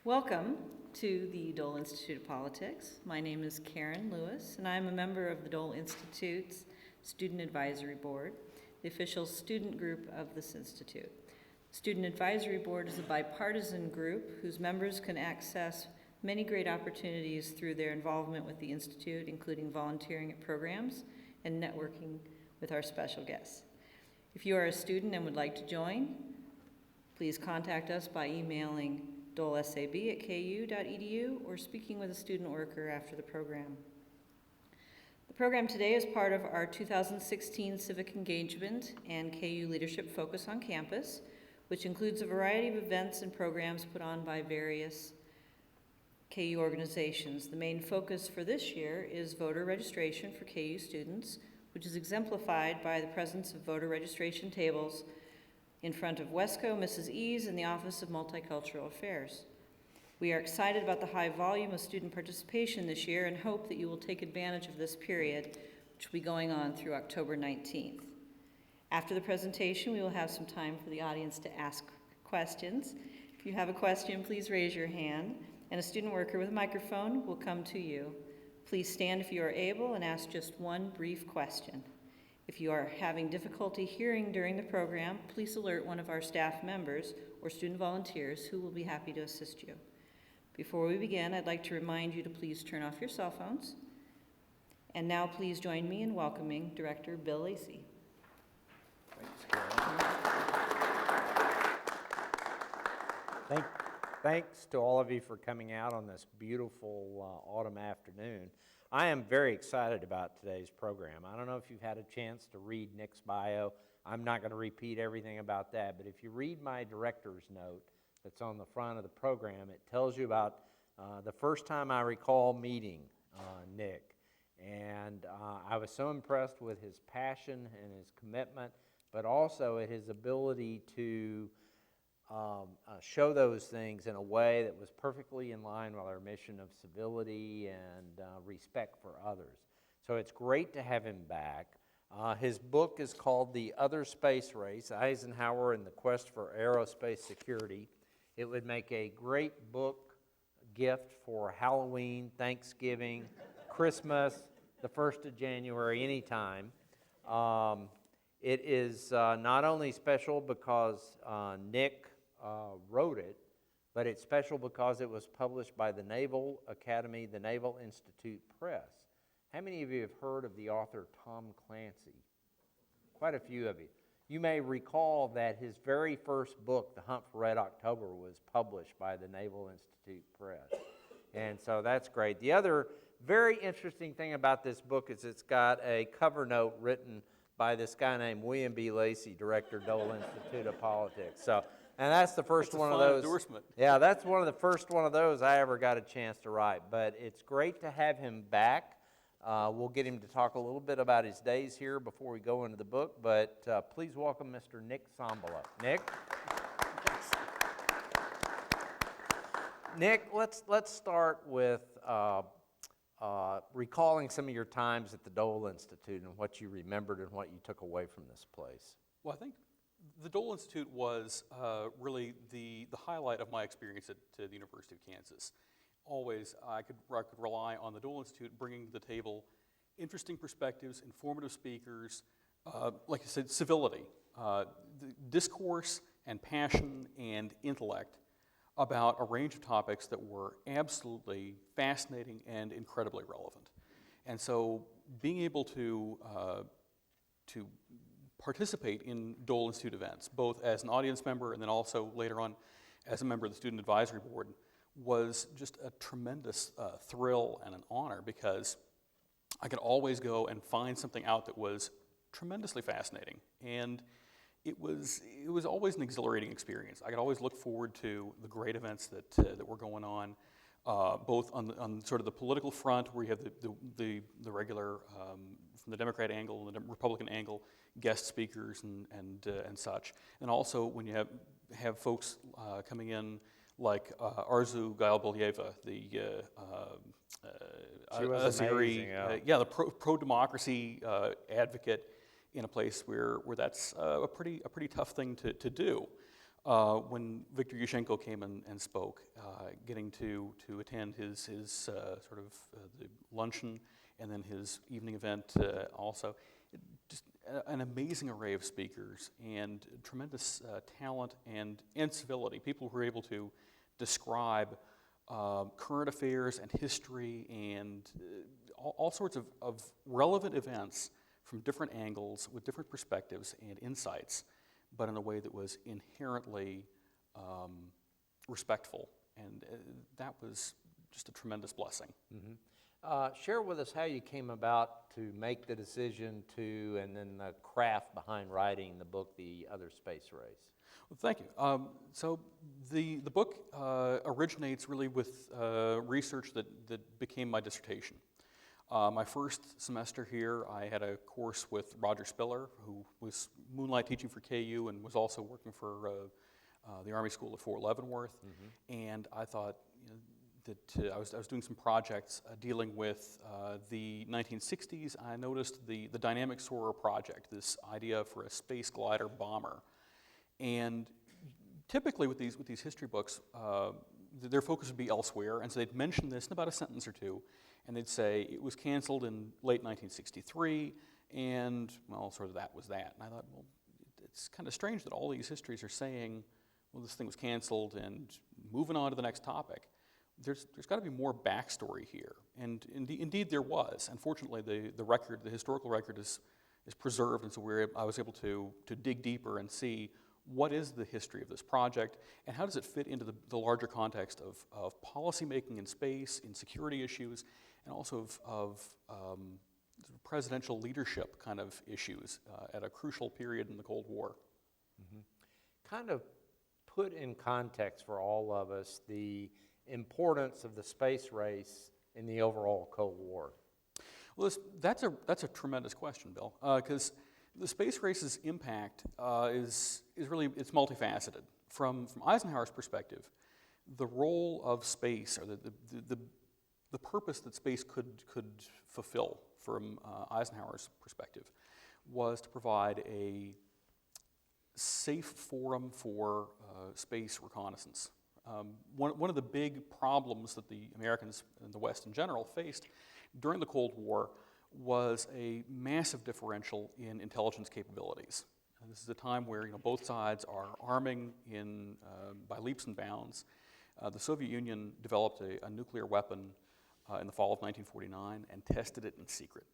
Welcome to the Dole Institute of Politics. My name is Karen Lewis, and I'm a member of the Dole Institute's Student Advisory Board, the official student group of this institute. Student Advisory Board is a bipartisan group whose members can access many great opportunities through their involvement with the Institute, including volunteering at programs and networking with our special guests. If you are a student and would like to join, please contact us by emailing dolesab@ku.edu or speaking with a student worker after the program. The program today is part of our 2016 Civic Engagement and KU Leadership Focus on Campus, which includes a variety of events and programs put on by various KU organizations. The main focus for this year is voter registration for KU students, which is exemplified by the presence of voter registration tables in front of Wesco, Mrs. E's, and the Office of Multicultural Affairs. We are excited about the high volume of student participation this year and hope that you will take advantage of this period, which will be going on through October 19th. After the presentation, we will have some time for the audience to ask questions. If you have a question, please raise your hand, and a student worker with a microphone will come to you. Please stand if you are able and ask just one brief question. If you are having difficulty hearing during the program, please alert one of our staff members or student volunteers who will be happy to assist you. Before we begin, I'd like to remind you to please turn off your cell phones. And now please join me in welcoming Director Bill Lacey. Thanks, Karen. Thanks to all of you for coming out on this beautiful autumn afternoon. I am very excited about today's program. I don't know if you've had a chance to read Nick's bio. I'm not going to repeat everything about that, but if you read my director's note that's on the front of the program, it tells you about the first time I recall meeting Nick. And I was so impressed with his passion and his commitment, but also at his ability to show those things in a way that was perfectly in line with our mission of civility and respect for others. So it's great to have him back. His book is called The Other Space Race, Eisenhower and the Quest for Aerospace Security. It would make a great book gift for Halloween, Thanksgiving, Christmas, the 1st of January, anytime. It is not only special because Nick wrote it, but it's special because it was published by the Naval Academy, the Naval Institute Press. How many of you have heard of the author Tom Clancy? Quite a few of you. You may recall that his very first book, The Hunt for Red October, was published by the Naval Institute Press. And so that's great. The other very interesting thing about this book is it's got a cover note written by this guy named William B. Lacey, director, Dole Institute of Politics. And that's the first one of those. Endorsement. Yeah, that's one of the first one of those I ever got a chance to write. But it's great to have him back. We'll get him to talk a little bit about his days here before we go into the book. But please welcome Mr. Nick Sambaluk. Nick. Nick, let's start with recalling some of your times at the Dole Institute and what you remembered and what you took away from this place. Well, I think the Dole Institute was really the highlight of my experience at the University of Kansas. Always, I could rely on the Dole Institute bringing to the table interesting perspectives, informative speakers, like I said, civility, the discourse and passion and intellect about a range of topics that were absolutely fascinating and incredibly relevant. And so being able to participate in Dole Institute events, both as an audience member and then also later on as a member of the Student Advisory Board, was just a tremendous thrill and an honor because I could always go and find something out that was tremendously fascinating. And it was always an exhilarating experience. I could always look forward to the great events that were going on, both on sort of the political front, where you have the regular from the Democrat angle and the Republican angle, guest speakers and such, and also when you have folks coming in like Arzu Gailbolyeva, the Azeri, the pro-democracy advocate in a place where that's a pretty tough thing to do. when Viktor Yushchenko came and spoke, getting to attend his sort of the luncheon and then his evening event also. Just an amazing array of speakers and tremendous talent and civility. People who were able to describe current affairs and history and all sorts of relevant events from different angles with different perspectives and insights, but in a way that was inherently respectful. And that was just a tremendous blessing. Share with us how you came about to make the decision to, and then the craft behind writing the book, The Other Space Race. Well, thank you. So the book originates really with research that became my dissertation. My first semester here, I had a course with Roger Spiller, who was moonlight teaching for KU and was also working for the Army School at Fort Leavenworth. And I thought, that I was doing some projects dealing with the 1960s. I noticed the Dyna-Soar project, this idea for a space glider bomber. And typically with these history books, their focus would be elsewhere, and so they'd mention this in about a sentence or two, and they'd say it was canceled in late 1963, and, well, sort of that was that. And I thought, well, it's kind of strange that all these histories are saying, well, this thing was canceled, and moving on to the next topic. There's got to be more backstory here, and indeed there was. Unfortunately, the historical record is preserved, and so I was able to dig deeper and see what is the history of this project, and how does it fit into the larger context of policymaking in space, in security issues, and also of presidential leadership kind of issues at a crucial period in the Cold War. Kind of put in context for all of us the importance of the space race in the overall Cold War. Well, that's a tremendous question, Bill, because the space race's impact is really, it's multifaceted. From Eisenhower's perspective, the role of space, or the purpose that space could fulfill from Eisenhower's perspective, was to provide a safe forum for space reconnaissance. One of the big problems that the Americans and the West in general faced during the Cold War was a massive differential in intelligence capabilities. And this is a time where both sides are arming by leaps and bounds. The Soviet Union developed a nuclear weapon in the fall of 1949 and tested it in secret.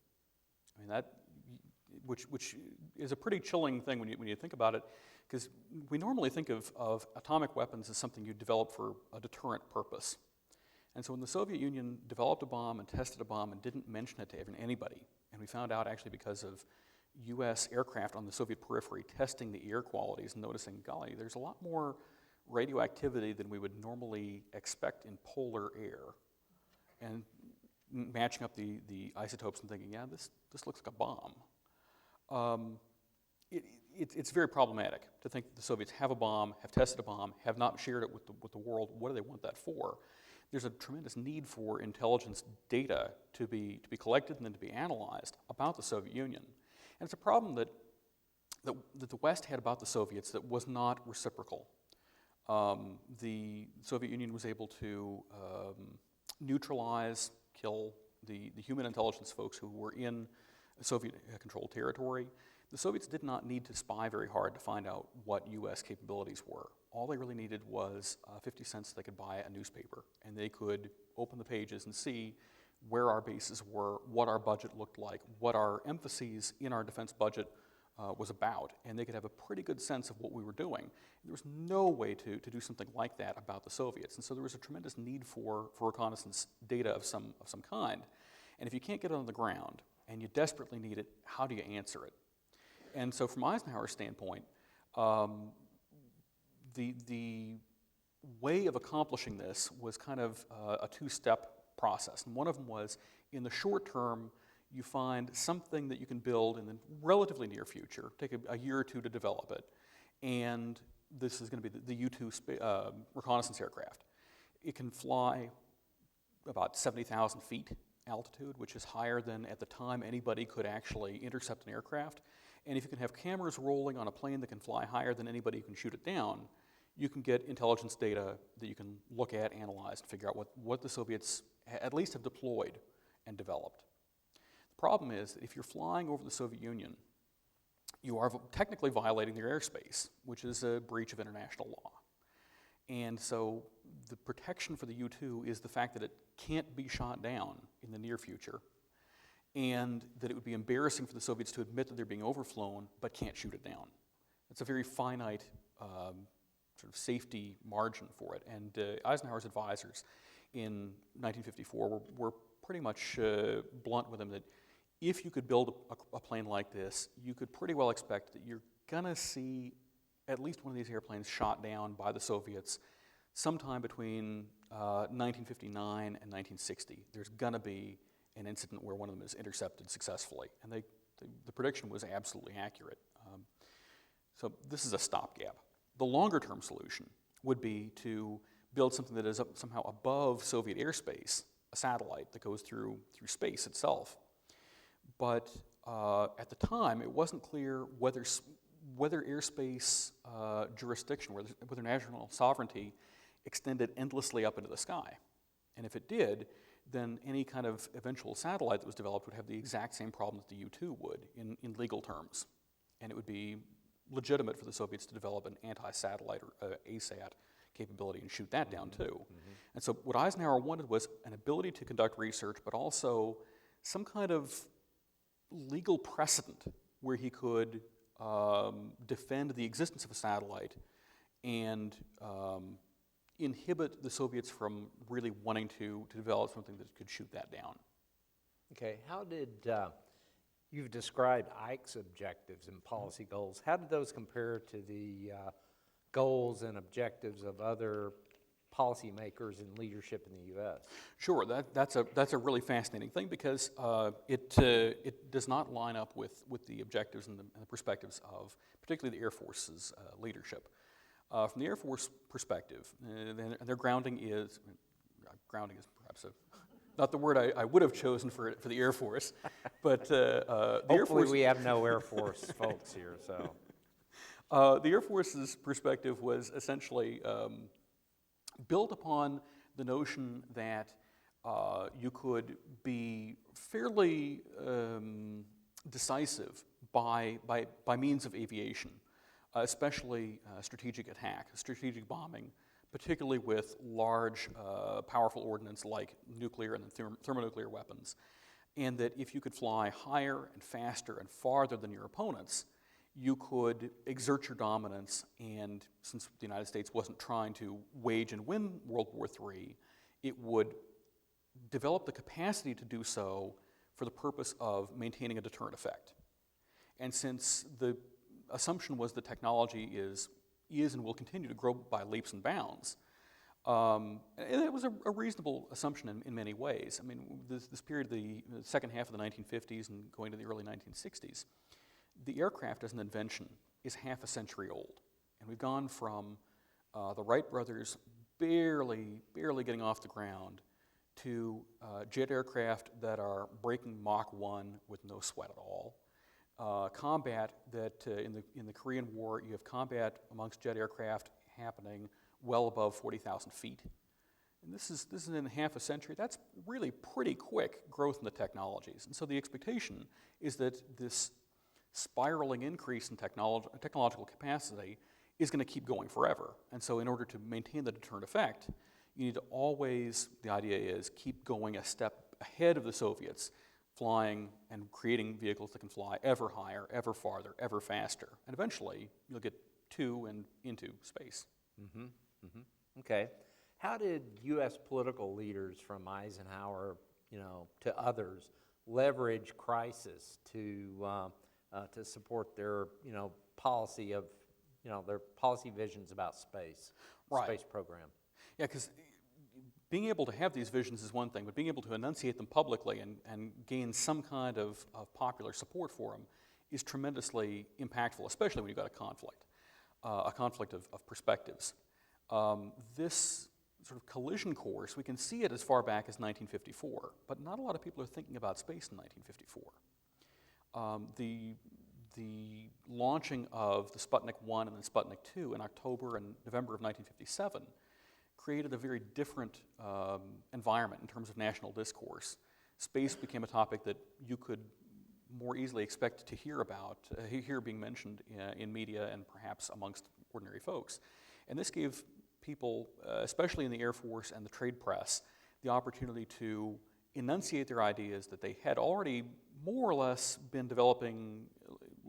I mean, which is a pretty chilling thing when you think about it, because we normally think of atomic weapons as something you develop for a deterrent purpose. And so when the Soviet Union developed a bomb and tested a bomb and didn't mention it to anybody, and we found out actually because of US aircraft on the Soviet periphery testing the air qualities and noticing, golly, there's a lot more radioactivity than we would normally expect in polar air, and matching up the isotopes and thinking, yeah, this looks like a bomb. It's very problematic to think that the Soviets have a bomb, have tested a bomb, have not shared it with the world. What do they want that for? There's a tremendous need for intelligence data to be collected and then to be analyzed about the Soviet Union. And it's a problem that the West had about the Soviets that was not reciprocal. The Soviet Union was able to neutralize, kill the human intelligence folks who were in Soviet-controlled territory. The Soviets did not need to spy very hard to find out what U.S. capabilities were. All they really needed was 50 cents they could buy a newspaper, and they could open the pages and see where our bases were, what our budget looked like, what our emphases in our defense budget was about, and they could have a pretty good sense of what we were doing. There was no way to do something like that about the Soviets, and so there was a tremendous need for reconnaissance data of some kind. And if you can't get it on the ground, and you desperately need it, how do you answer it? And so from Eisenhower's standpoint, the way of accomplishing this was kind of a two-step process. And one of them was, in the short term, you find something that you can build in the relatively near future, take a year or two to develop it, and this is going to be the U-2 reconnaissance aircraft. It can fly about 70,000 feet altitude, which is higher than at the time anybody could actually intercept an aircraft. And if you can have cameras rolling on a plane that can fly higher than anybody who can shoot it down, you can get intelligence data that you can look at, analyze, and figure out what the Soviets at least have deployed and developed. The problem is that if you're flying over the Soviet Union, you are technically violating their airspace, which is a breach of international law. And so the protection for the U-2 is the fact that it can't be shot down in the near future, and that it would be embarrassing for the Soviets to admit that they're being overflown, but can't shoot it down. It's a very finite sort of safety margin for it. And Eisenhower's advisors in 1954 were pretty much blunt with him that if you could build a plane like this, you could pretty well expect that you're gonna see at least one of these airplanes shot down by the Soviets sometime between 1959 and 1960. There's gonna be an incident where one of them is intercepted successfully. And the prediction was absolutely accurate. So this is a stopgap. The longer term solution would be to build something that is somehow above Soviet airspace, a satellite that goes through space itself. But at the time, it wasn't clear whether airspace jurisdiction, whether national sovereignty extended endlessly up into the sky. And if it did, then any kind of eventual satellite that was developed would have the exact same problem that the U-2 would in legal terms. And it would be legitimate for the Soviets to develop an anti-satellite or ASAT capability and shoot that down too. Mm-hmm. And so what Eisenhower wanted was an ability to conduct research, but also some kind of legal precedent where he could defend the existence of a satellite and inhibit the Soviets from really wanting to develop something that could shoot that down. Okay, how did, you've described Ike's objectives and policy goals. How did those compare to the goals and objectives of other policymakers and leadership in the U.S.? Sure, that's a really fascinating thing because it does not line up with the objectives and the perspectives of particularly the Air Force's leadership. From the Air Force perspective, their grounding is perhaps not the word I would have chosen for the Air Force, but the Air Force. We have no Air Force folks here, so. The Air Force's perspective was essentially built upon the notion that you could be fairly decisive by means of aviation, especially strategic attack, strategic bombing, particularly with large, powerful ordnance like nuclear and thermonuclear weapons, and that if you could fly higher and faster and farther than your opponents, you could exert your dominance, and since the United States wasn't trying to wage and win World War III, it would develop the capacity to do so for the purpose of maintaining a deterrent effect. And since the assumption was that technology is and will continue to grow by leaps and bounds, and it was a reasonable assumption in many ways. I mean, this period, the second half of the 1950s and going to the early 1960s, the aircraft as an invention is half a century old. And we've gone from the Wright brothers barely getting off the ground to jet aircraft that are breaking Mach 1 with no sweat at all. Combat that in the Korean War, you have combat amongst jet aircraft happening well above 40,000 feet. And this is in half a century. That's really pretty quick growth in the technologies. And so the expectation is that this spiraling increase in technological capacity is going to keep going forever. And so in order to maintain the deterrent effect, you need to always, the idea is, keep going a step ahead of the Soviets, flying and creating vehicles that can fly ever higher, ever farther, ever faster. And eventually, you'll get to and into space. Mm-hmm. Mm-hmm. Okay. How did U.S. political leaders from Eisenhower, to others, leverage crisis to support their, policy of, their policy visions about space, right. Space program? Yeah, because being able to have these visions is one thing, but being able to enunciate them publicly and gain some kind of popular support for them is tremendously impactful, especially when you've got a conflict of perspectives. This sort of collision course, we can see it as far back as 1954, but not a lot of people are thinking about space in 1954. the launching of the Sputnik 1 and then Sputnik 2 in October and November of 1957 created a very different environment in terms of national discourse. Space became a topic that you could more easily expect to hear about, hear being mentioned in media and perhaps amongst ordinary folks. And this gave people, especially in the Air Force and the trade press, the opportunity to enunciate their ideas that they had already more or less been developing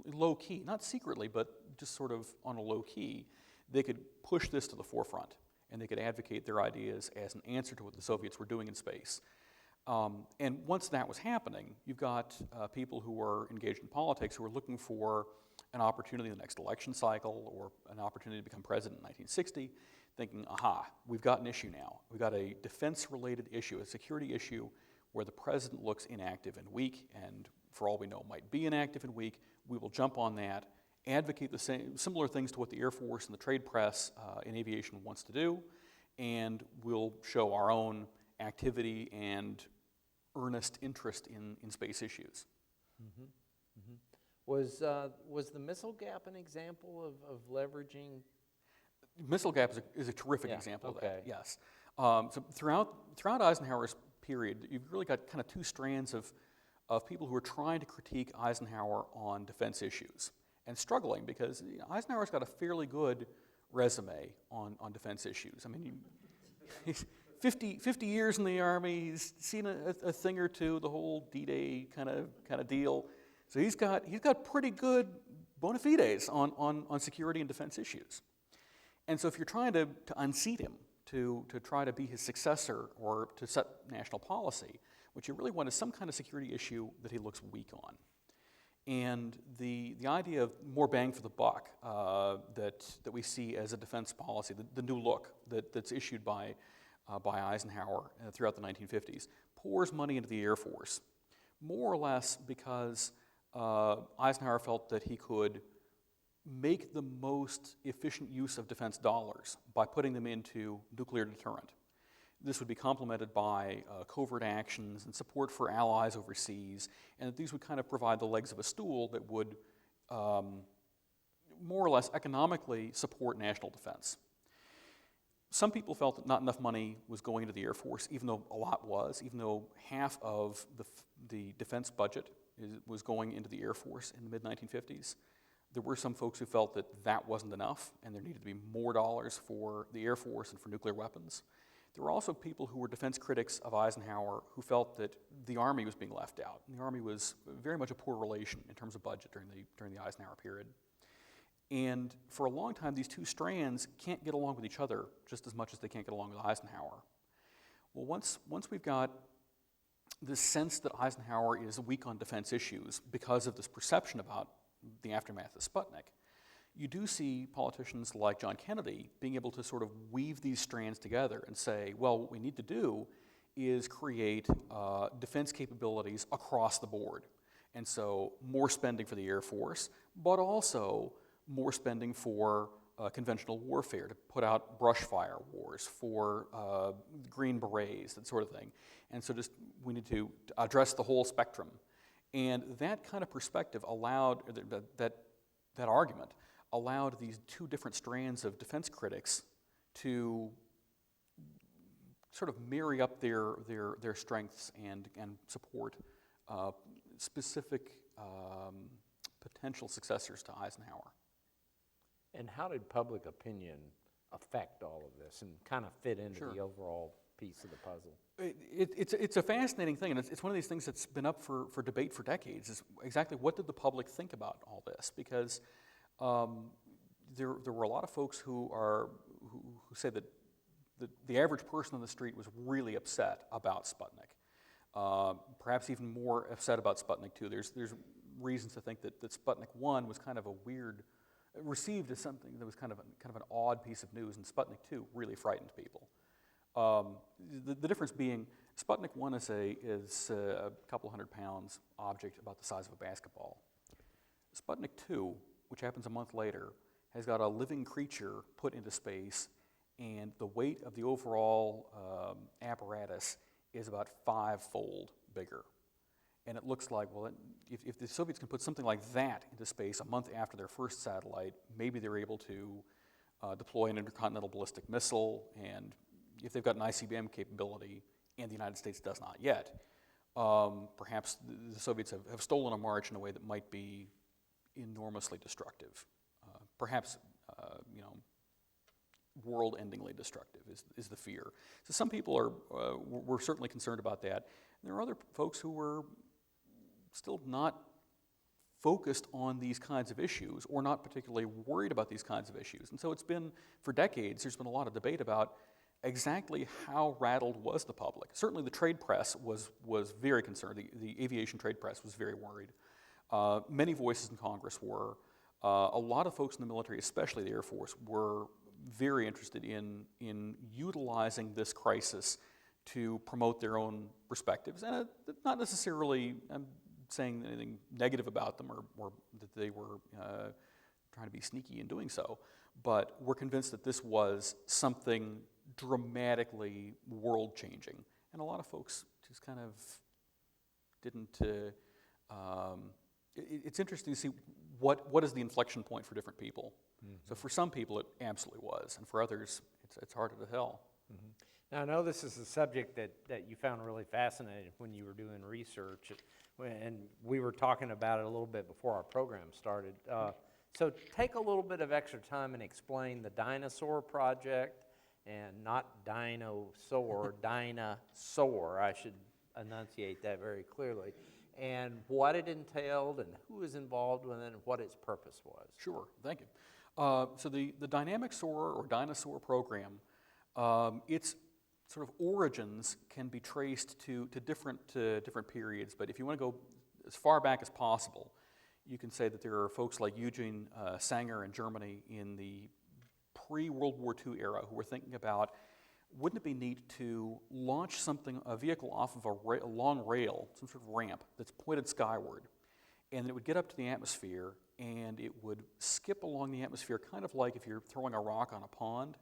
low-key, not secretly, but just sort of on a low-key. They could push this to the forefront, and they could advocate their ideas as an answer to what the Soviets were doing in space. And once that was happening, you've got people who are engaged in politics who are looking for an opportunity in the next election cycle or an opportunity to become president in 1960, thinking, aha, we've got an issue now. We've got a defense-related issue, a security issue where the president looks inactive and weak, and for all we know might be inactive and weak. We will jump on that, advocate the similar things to what the Air Force and the trade press in aviation wants to do, and we'll show our own activity and earnest interest in space issues. Mm-hmm. Mm-hmm. Was the missile gap an example of leveraging? Missile gap is a terrific example of that, yes. So throughout Eisenhower's period, you've really got kind of two strands of people who are trying to critique Eisenhower on defense issues and struggling because Eisenhower's got a fairly good resume on defense issues. I mean, he's 50 years in the Army, he's seen a thing or two, the whole D-Day kind of deal. So he's got pretty good bona fides on security and defense issues. And so if you're trying to unseat him, to try to be his successor or to set national policy, what you really want is some kind of security issue that he looks weak on. And the idea of more bang for the buck that we see as a defense policy, the new look that's issued by Eisenhower throughout the 1950s, pours money into the Air Force, more or less because Eisenhower felt that he could make the most efficient use of defense dollars by putting them into nuclear deterrent. This would be complemented by covert actions and support for allies overseas, and that these would kind of provide the legs of a stool that would more or less economically support national defense. Some people felt that not enough money was going into the Air Force, even though a lot was, even though half of the defense budget was going into the Air Force in the mid-1950s. There were some folks who felt that that wasn't enough, and there needed to be more dollars for the Air Force and for nuclear weapons. There were also people who were defense critics of Eisenhower who felt that the Army was being left out. And the Army was very much a poor relation in terms of budget during the Eisenhower period. And for a long time, these two strands can't get along with each other just as much as they can't get along with Eisenhower. Well, once we've got this sense that Eisenhower is weak on defense issues because of this perception about the aftermath of Sputnik, you do see politicians like John Kennedy being able to sort of weave these strands together and say, well, what we need to do is create defense capabilities across the board. And so more spending for the Air Force, but also more spending for conventional warfare, to put out brush fire wars, for Green Berets, that sort of thing. And so we need to address the whole spectrum. And that kind of perspective allowed, that argument allowed these two different strands of defense critics to sort of marry up their strengths and support specific potential successors to Eisenhower. And how did public opinion affect all of this and kind of fit into the overall piece of the puzzle? It's a fascinating thing, and it's one of these things that's been up for debate for decades, is exactly what did the public think about all this? Because there were a lot of folks who say that the average person on the street was really upset about Sputnik, perhaps even more upset about Sputnik 2. There's reasons to think that Sputnik 1 was kind of a weird, received as something that was kind of an odd piece of news, and Sputnik 2 really frightened people. The difference being, Sputnik 1 is a couple hundred pounds object about the size of a basketball. Sputnik 2, which happens a month later, has got a living creature put into space, and the weight of the overall apparatus is about 5-fold bigger. And it looks like, well, if the Soviets can put something like that into space a month after their first satellite, maybe they're able to deploy an intercontinental ballistic missile, and if they've got an ICBM capability, and the United States does not yet, perhaps the Soviets have stolen a march in a way that might be enormously destructive. Perhaps, world-endingly destructive is the fear. So some people were certainly concerned about that. And there are other folks who were still not focused on these kinds of issues or not particularly worried about these kinds of issues. And so it's been, for decades, there's been a lot of debate about exactly how rattled was the public. Certainly the trade press was very concerned. The aviation trade press was very worried. Many voices in Congress were. A lot of folks in the military, especially the Air Force, were very interested in utilizing this crisis to promote their own perspectives. And not necessarily saying anything negative about them or that they were trying to be sneaky in doing so, but we're convinced that this was something dramatically world-changing. And a lot of folks just kind of didn't, it's interesting to see what is the inflection point for different people. Mm-hmm. So for some people it absolutely was, and for others it's harder to tell. Mm-hmm. Now I know this is a subject that you found really fascinating when you were doing research, and we were talking about it a little bit before our program started. So take a little bit of extra time and explain the Dyna-Soar project, and not Dino-Soar, Dyna-Soar. I should enunciate that very clearly. And what it entailed, and who was involved with it, and what its purpose was. Sure, thank you. So the Dynamic Soar or Dyna-Soar program, its sort of origins can be traced to different periods, but if you want to go as far back as possible, you can say that there are folks like Eugene Sanger in Germany in the pre-World War II era who were thinking about, wouldn't it be neat to launch a vehicle off of a long rail, some sort of ramp that's pointed skyward, and it would get up to the atmosphere and it would skip along the atmosphere, kind of like if you're throwing a rock on a pond,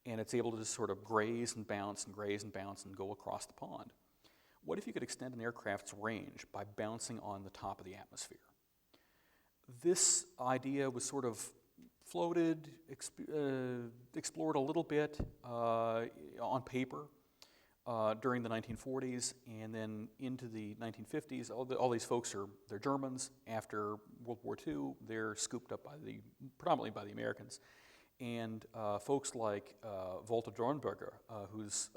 and it's able to just sort of graze and bounce and graze and bounce and go across the pond. What if you could extend an aircraft's range by bouncing on the top of the atmosphere? This idea was sort of floated, explored a little bit on paper during the 1940s, and then into the 1950s. All these folks they're Germans. After World War II, they're scooped up predominantly by the Americans. And folks like Walter Dornberger, who's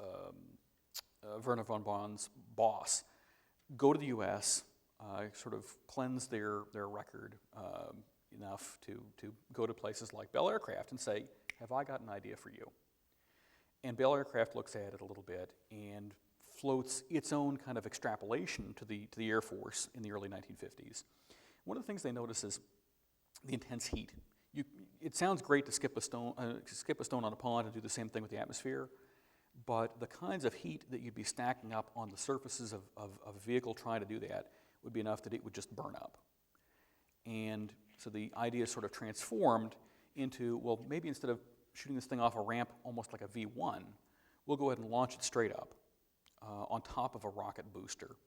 Werner von Braun's boss, go to the U.S., sort of cleanse their record enough to go to places like Bell Aircraft and say, have I got an idea for you? And Bell Aircraft looks at it a little bit and floats its own kind of extrapolation to the Air Force in the early 1950s. One of the things they notice is the intense heat. It sounds great to skip a stone on a pond and do the same thing with the atmosphere, but the kinds of heat that you'd be stacking up on the surfaces of a vehicle trying to do that would be enough that it would just burn up. And so the idea sort of transformed into, well, maybe instead of shooting this thing off a ramp almost like a V1, we'll go ahead and launch it straight up on top of a rocket booster.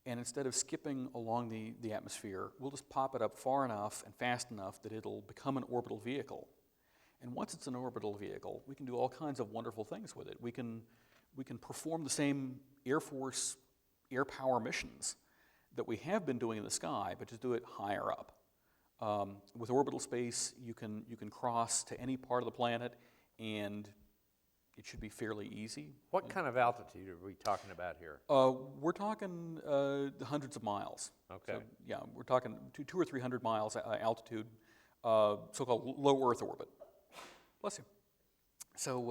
And instead of skipping along the atmosphere, we'll just pop it up far enough and fast enough that it'll become an orbital vehicle. And once it's an orbital vehicle, we can do all kinds of wonderful things with it. We can perform the same Air Force air power missions that we have been doing in the sky, but just do it higher up. With orbital space, you can cross to any part of the planet, and it should be fairly easy. What kind of altitude are we talking about here? We're talking hundreds of miles. Okay. So, yeah, we're talking 200 or 300 miles altitude, so-called low Earth orbit. Bless you. So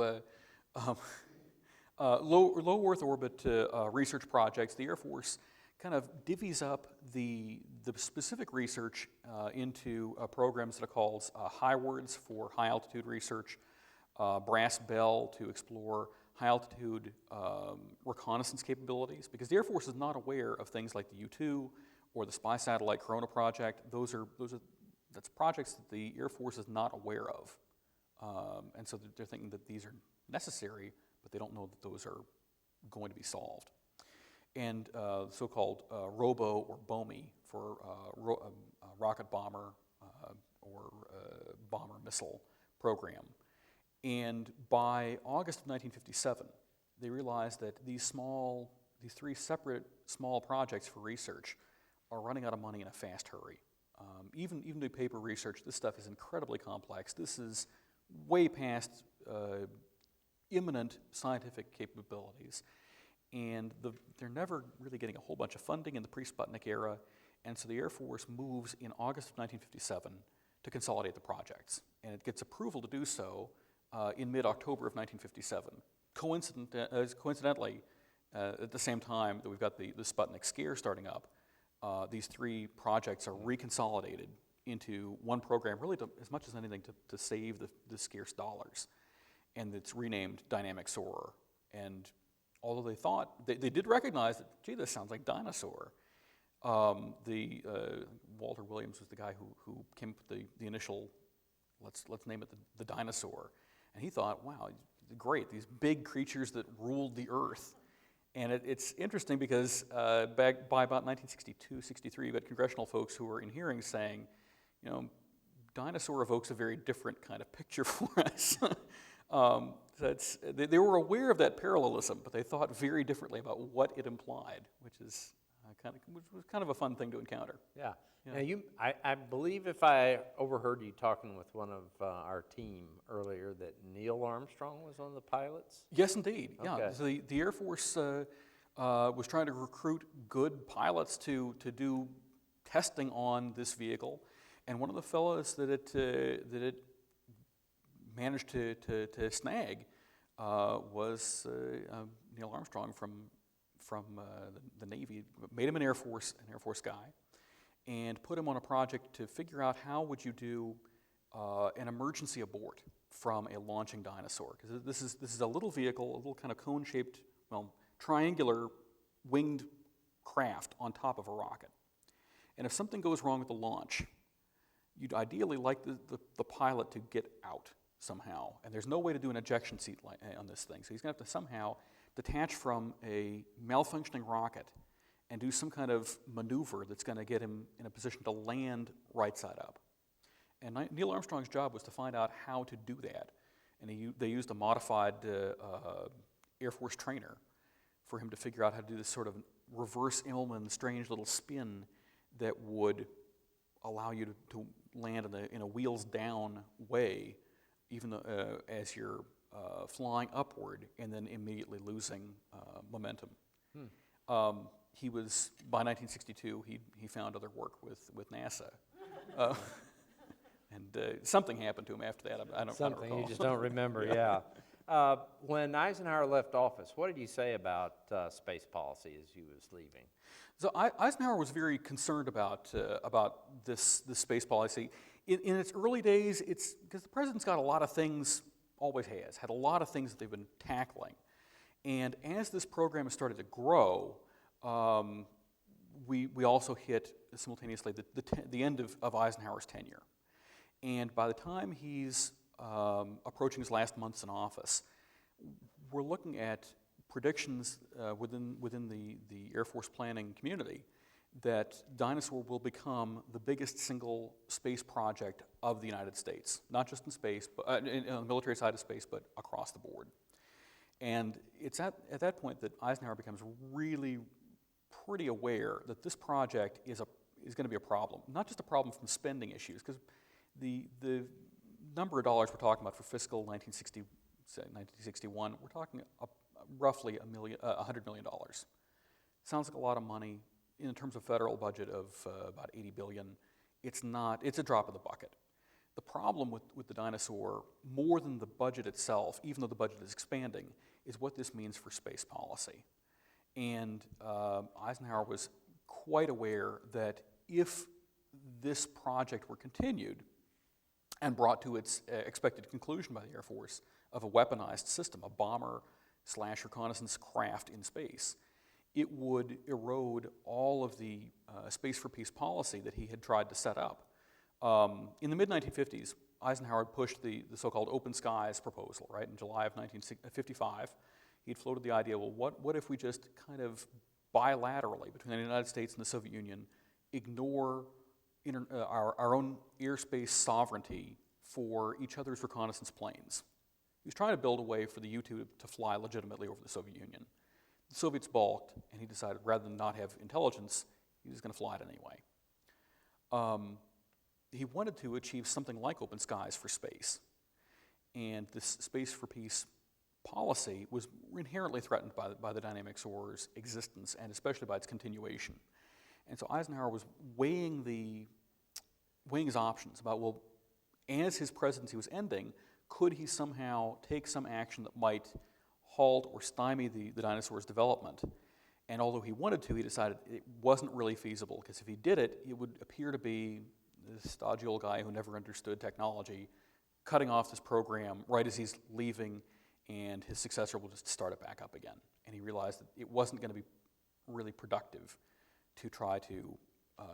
low Earth orbit research projects, the Air Force kind of divvies up the specific research into programs that are called HIWARDS for high altitude research, Brass Bell to explore high altitude reconnaissance capabilities, because the Air Force is not aware of things like the U-2 or the spy satellite Corona project. That's projects that the Air Force is not aware of, and so they're thinking that these are necessary, but they don't know that those are going to be solved. and so-called ROBO or BOMI for rocket bomber or bomber missile program. And by August of 1957, they realized that these three separate small projects for research are running out of money in a fast hurry. Even do paper research, this stuff is incredibly complex. This is way past imminent scientific capabilities. And they're never really getting a whole bunch of funding in the pre-Sputnik era. And so the Air Force moves in August of 1957 to consolidate the projects. And it gets approval to do so in mid-October of 1957. Coincidentally, at the same time that we've got the Sputnik scare starting up, these three projects are reconsolidated into one program, really as much as anything to save the scarce dollars. And it's renamed Dyna-Soar. And although they thought, they did recognize that, gee, this sounds like Dyna-Soar. Walter Williams was the guy who came up with the initial, let's name it the Dyna-Soar. And he thought, wow, great, these big creatures that ruled the earth. And it's interesting because back by about 1962, 63, you got congressional folks who were in hearings saying, you know, Dyna-Soar evokes a very different kind of picture for us. They were aware of that parallelism, but they thought very differently about what it implied, which was kind of a fun thing to encounter. Yeah. Yeah. Now I believe if I overheard you talking with one of our team earlier that Neil Armstrong was one of the pilots? Yes, indeed. Yeah. Okay. So the Air Force was trying to recruit good pilots to do testing on this vehicle, and one of the fellows that it managed to snag was Neil Armstrong from the Navy. Made him an Air Force guy, and put him on a project to figure out how would you do an emergency abort from a launching Dyna-Soar. Because this is a little vehicle, a little kind of cone-shaped, well, triangular winged craft on top of a rocket. And if something goes wrong with the launch, you'd ideally like the pilot to get out somehow. And there's no way to do an ejection seat on this thing. So he's going to have to somehow detach from a malfunctioning rocket and do some kind of maneuver that's going to get him in a position to land right side up. And Neil Armstrong's job was to find out how to do that. And they used a modified Air Force trainer for him to figure out how to do this sort of reverse Immelman, strange little spin that would allow you to land in a wheels down way, even though, as you're flying upward and then immediately losing momentum. He was, by 1962, he found other work with NASA. And something happened to him after that. I don't Something recall. you just don't remember, yeah. When Eisenhower left office, what did he say about space policy as he was leaving? So Eisenhower was very concerned about this space policy. In its early days, it's because the president's got a lot of things, always has, had a lot of things that they've been tackling. And as this program has started to grow, we also hit simultaneously the end of Eisenhower's tenure. And by the time he's approaching his last months in office, we're looking at predictions within the Air Force planning community that Dyna-Soar will become the biggest single space project of the United States, not just in space, but on the military side of space, but across the board. And it's at that point that Eisenhower becomes really pretty aware that this project is going to be a problem, not just a problem from spending issues, because the number of dollars we're talking about for fiscal 1961, we're talking roughly $100 million. Sounds like a lot of money. In terms of federal budget of about $80 billion, it's a drop in the bucket. The problem with the Dyna-Soar, more than the budget itself, even though the budget is expanding, is what this means for space policy. And Eisenhower was quite aware that if this project were continued and brought to its expected conclusion by the Air Force of a weaponized system, a bomber/reconnaissance craft in space, it would erode all of the space for peace policy that he had tried to set up. In the mid-1950s, Eisenhower pushed the so-called open skies proposal, right? In July of 1955, he'd floated the idea, well, what if we just kind of bilaterally between the United States and the Soviet Union ignore our own airspace sovereignty for each other's reconnaissance planes. He was trying to build a way for the U-2 to fly legitimately over the Soviet Union. The Soviets balked, and he decided rather than not have intelligence, he was going to fly it anyway. He wanted to achieve something like open skies for space. And this space for peace policy was inherently threatened by the Dyna-Soar's existence, and especially by its continuation. And so Eisenhower was weighing his options about, well, as his presidency was ending, could he somehow take some action that might halt or stymie the Dyna-Soar's development? And although he wanted to, he decided it wasn't really feasible, because if he did it, it would appear to be this stodgy old guy who never understood technology, cutting off this program right as he's leaving, and his successor will just start it back up again. And he realized that it wasn't going to be really productive to try to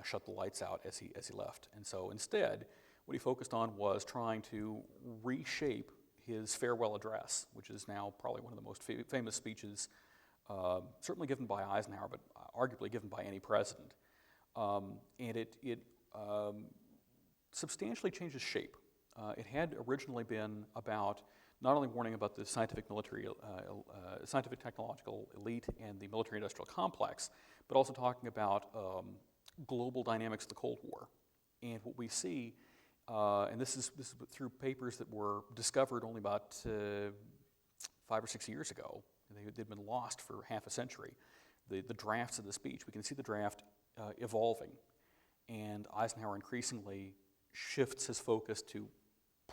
shut the lights out as he left. And so instead, what he focused on was trying to reshape his farewell address, which is now probably one of the most famous speeches, certainly given by Eisenhower, but arguably given by any president. And it substantially changed its shape. It had originally been about not only warning about the scientific technological elite and the military-industrial complex, but also talking about global dynamics of the Cold War. And what we see, and this is through papers that were discovered only about 5 or 6 years ago. They'd been lost for half a century. The drafts of the speech, we can see the draft evolving. And Eisenhower increasingly shifts his focus to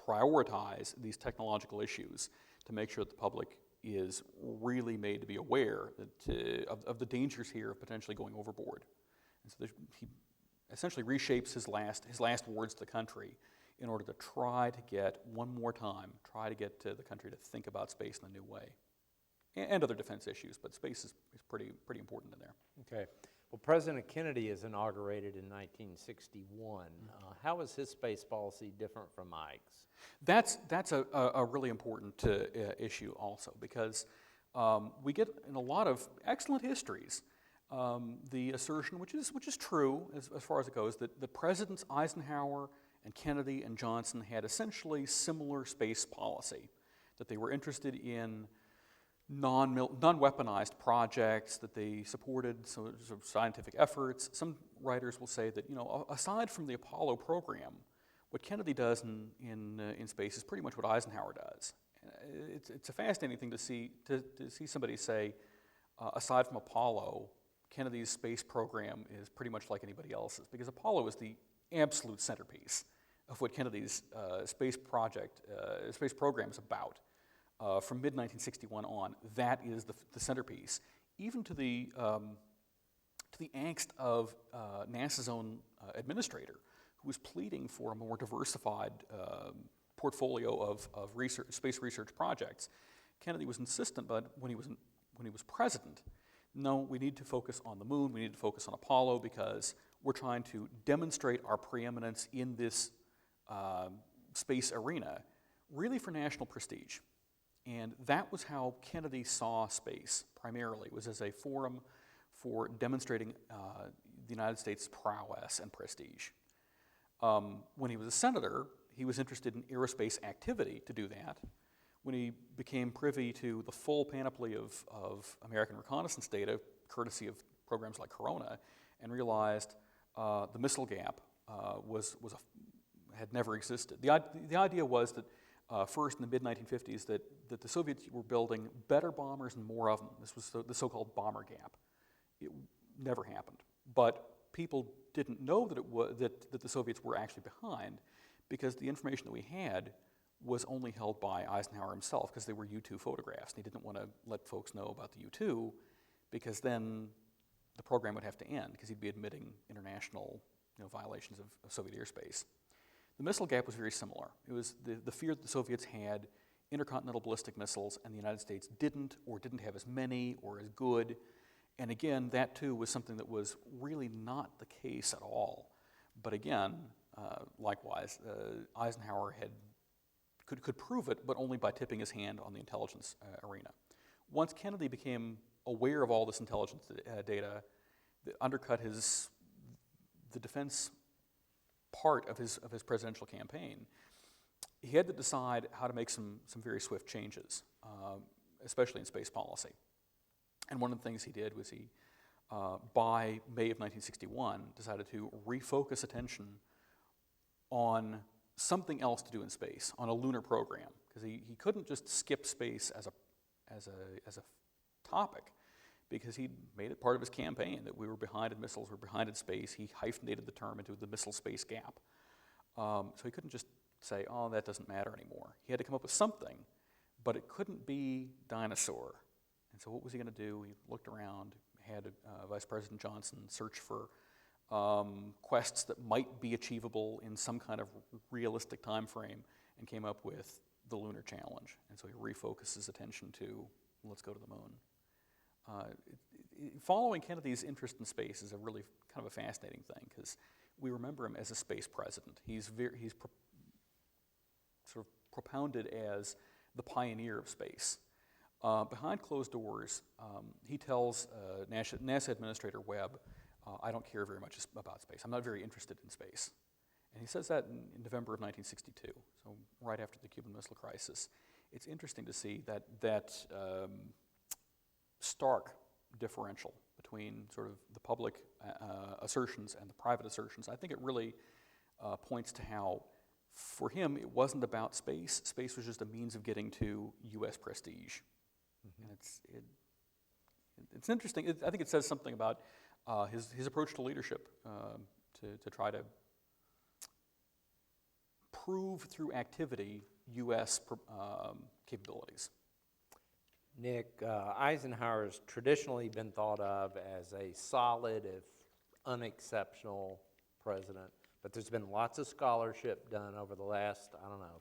prioritize these technological issues to make sure that the public is really made to be aware that, of the dangers here of potentially going overboard. And so he essentially reshapes his last words to the country in order to try to get, one more time, the country to think about space in a new way. And other defense issues, but space is pretty important in there. Okay. Well, President Kennedy is inaugurated in 1961. How is his space policy different from Ike's? That's a really important issue also, because we get in a lot of excellent histories the assertion, which is true as far as it goes, that the Presidents Eisenhower and Kennedy and Johnson had essentially similar space policy, that they were interested in non-weaponized projects, that they supported sort of scientific efforts. Some writers will say that, aside from the Apollo program, what Kennedy does in space is pretty much what Eisenhower does. It's a fascinating thing to see somebody say, aside from Apollo, Kennedy's space program is pretty much like anybody else's, because Apollo is the absolute centerpiece of what Kennedy's space program is about. From mid-1961 on, that is the centerpiece, even to the angst of NASA's own administrator, who was pleading for a more diversified portfolio of space research projects. Kennedy was insistent, but when he was president, no, we need to focus on the moon, we need to focus on Apollo, because we're trying to demonstrate our preeminence in this space arena, really for national prestige. And that was how Kennedy saw space, primarily, was as a forum for demonstrating the United States' prowess and prestige. When he was a senator, he was interested in aerospace activity to do that. When he became privy to the full panoply of American reconnaissance data, courtesy of programs like Corona, and realized the missile gap had never existed. The idea was that first, in the mid-1950s, that the Soviets were building better bombers and more of them. This was the so-called bomber gap. It never happened. But people didn't know that the Soviets were actually behind, because the information that we had was only held by Eisenhower himself, because they were U-2 photographs. And he didn't want to let folks know about the U-2, because then the program would have to end, because he'd be admitting international violations of Soviet airspace. The missile gap was very similar. It was the fear that the Soviets had intercontinental ballistic missiles, and the United States didn't have as many or as good. And again, that too was something that was really not the case at all. But again, likewise, Eisenhower could prove it, but only by tipping his hand on the intelligence arena. Once Kennedy became aware of all this intelligence data that undercut the defense part of his presidential campaign, he had to decide how to make some very swift changes, especially in space policy. And one of the things he did was he, by May of 1961, decided to refocus attention on something else to do in space, on a lunar program, because he couldn't just skip space as a topic, because he'd made it part of his campaign that we were behind in missiles, we're behind in space. He hyphenated the term into the missile space gap. So he couldn't just say, oh, that doesn't matter anymore. He had to come up with something, but it couldn't be Dyna-Soar. And so what was he going to do? He looked around, had Vice President Johnson search for quests that might be achievable in some kind of realistic time frame, and came up with the Lunar Challenge. And so he refocuses attention to, let's go to the moon. Following Kennedy's interest in space is a really kind of a fascinating thing, because we remember him as a space president. He's sort of propounded as the pioneer of space. Behind closed doors, he tells NASA Administrator Webb, I don't care very much about space. I'm not very interested in space. And he says that in November of 1962, so right after the Cuban Missile Crisis. It's interesting to see that stark differential between sort of the public assertions and the private assertions. I think it really points to how, for him, it wasn't about space. Space was just a means of getting to U.S. prestige. Mm-hmm. And it's interesting. I think it says something about his approach to leadership, to try to prove through activity U.S. capabilities. Nick, Eisenhower has traditionally been thought of as a solid, if unexceptional, president. But there's been lots of scholarship done over the last,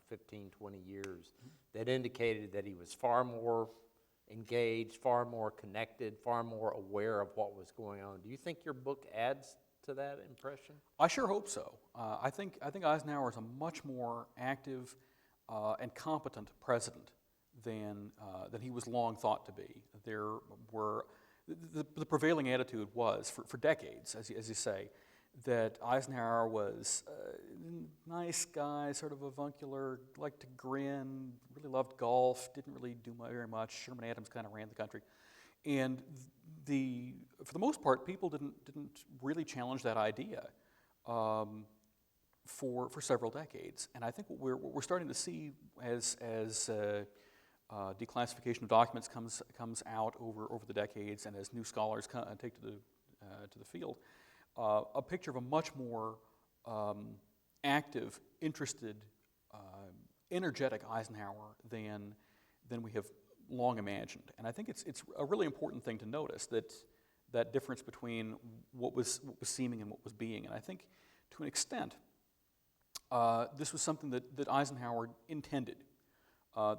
15, 20 years that indicated that he was far more engaged, far more connected, far more aware of what was going on. Do you think your book adds to that impression? I sure hope so. I think Eisenhower is a much more active and competent president than he was long thought to be. There were the prevailing attitude was for decades, as you say, that Eisenhower was a nice guy, sort of avuncular, liked to grin, really loved golf, didn't really do very much. Sherman Adams kind of ran the country, and for the most part, people didn't really challenge that idea for several decades. And I think what we're starting to see as declassification of documents comes out over the decades, and as new scholars take to the field, a picture of a much more active, interested, energetic Eisenhower than we have long imagined. And I think it's a really important thing to notice, that difference between what was seeming and what was being. And I think, to an extent, this was something that Eisenhower intended.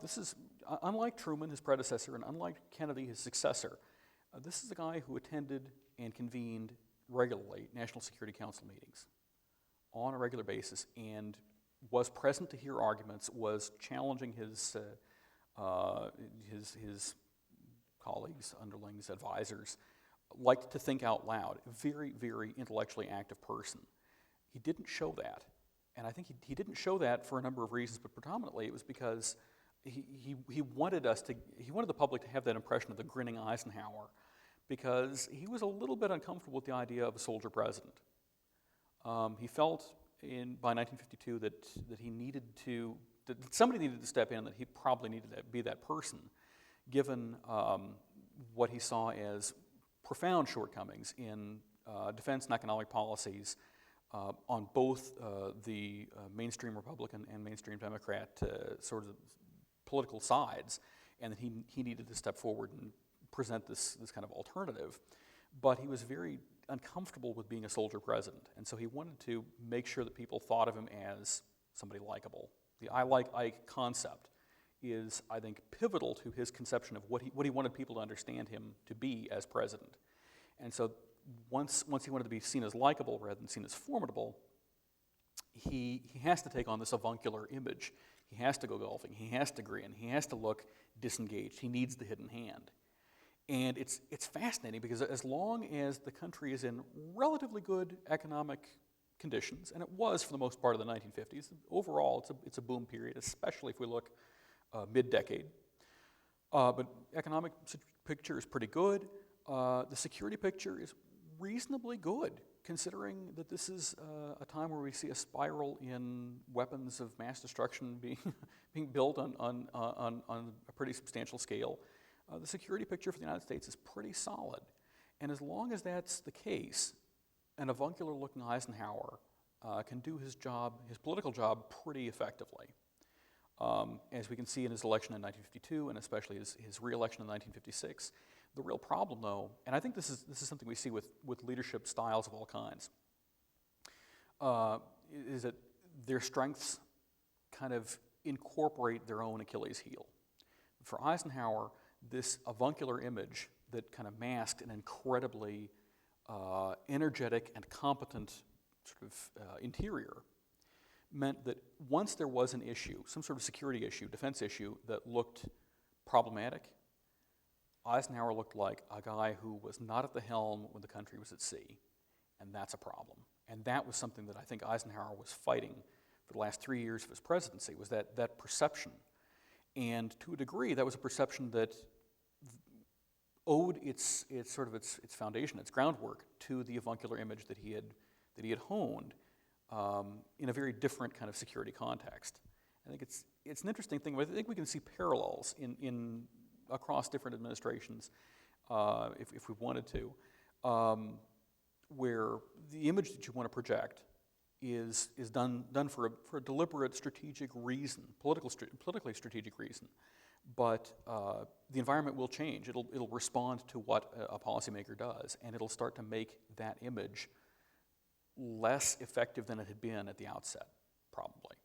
This is, unlike Truman, his predecessor, and unlike Kennedy, his successor, this is a guy who attended and convened regularly National Security Council meetings on a regular basis, and was present to hear arguments, was challenging his colleagues, underlings, advisors, liked to think out loud. Very, very intellectually active person. He didn't show that, and I think he didn't show that for a number of reasons, but predominantly it was because he wanted the public to have that impression of the grinning Eisenhower, because he was a little bit uncomfortable with the idea of a soldier president. He felt by 1952 that somebody needed to step in, that he probably needed to be that person, given what he saw as profound shortcomings in defense and economic policies on both the mainstream Republican and mainstream Democrat sort of political sides, and that he needed to step forward and present this kind of alternative. But he was very uncomfortable with being a soldier president, and so he wanted to make sure that people thought of him as somebody likable. The I like Ike concept is, I think, pivotal to his conception of what he wanted people to understand him to be as president. And so once he wanted to be seen as likable rather than seen as formidable, he has to take on this avuncular image. He has to go golfing. He has to grin. He has to look disengaged. He needs the hidden hand. And it's fascinating because as long as the country is in relatively good economic conditions, and it was for the most part of the 1950s, overall it's a boom period, especially if we look mid-decade. But economic picture is pretty good. The security picture is reasonably good, considering that this is a time where we see a spiral in weapons of mass destruction being built on a pretty substantial scale. The security picture for the United States is pretty solid. And as long as that's the case, an avuncular-looking Eisenhower can do his job, his political job, pretty effectively. As we can see in his election in 1952, and especially his re-election in 1956. The real problem, though, and I think this is something we see with leadership styles of all kinds, is that their strengths kind of incorporate their own Achilles heel. For Eisenhower, this avuncular image that kind of masked an incredibly energetic and competent sort of interior meant that once there was an issue, some sort of security issue, defense issue that looked problematic, Eisenhower looked like a guy who was not at the helm when the country was at sea, and that's a problem. And that was something that I think Eisenhower was fighting for the last 3 years of his presidency, was that perception. And to a degree, that was a perception that owed its foundation, its groundwork, to the avuncular image that he had honed in a very different kind of security context. I think it's an interesting thing, but I think we can see parallels in across different administrations, if we wanted to, where the image that you want to project is done for a deliberate strategic reason, politically strategic reason, but the environment will change. It'll respond to what a policymaker does, and it'll start to make that image less effective than it had been at the outset, probably.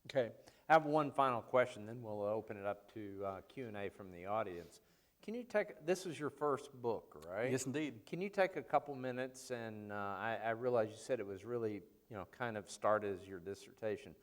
Okay, I have one final question, then we'll open it up to Q&A from the audience. Can you this was your first book, right? Yes, indeed. Can you take a couple minutes, and I realize you said it was really, kind of started as your dissertation.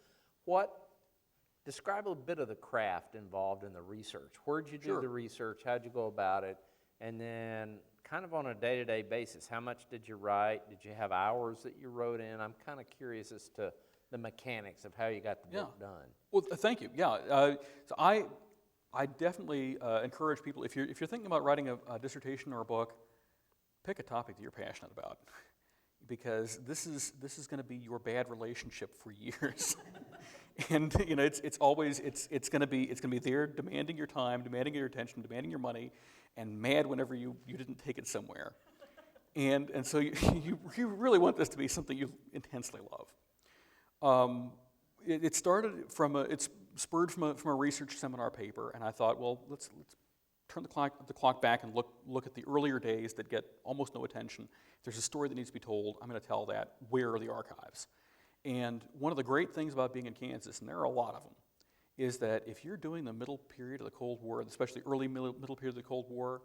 Describe a bit of the craft involved in the research. Where'd you do the research? How'd you go about it? And then kind of on a day-to-day basis, how much did you write? Did you have hours that you wrote in? I'm kind of curious as to the mechanics of how you got the book done. Well, thank you. Yeah, so I definitely encourage people, if you're thinking about writing a dissertation or a book, pick a topic that you're passionate about, because this is going to be your bad relationship for years. And it's going to be there, demanding your time, demanding your attention, demanding your money, and mad whenever you didn't take it somewhere. And so you really want this to be something you intensely love. It started it's spurred from a research seminar paper, and I thought, well, let's turn the clock back and look at the earlier days that get almost no attention. If there's a story that needs to be told, I'm going to tell that. Where are the archives? And one of the great things about being in Kansas, and there are a lot of them, is that if you're doing the middle period of the Cold War, especially early middle period of the Cold War,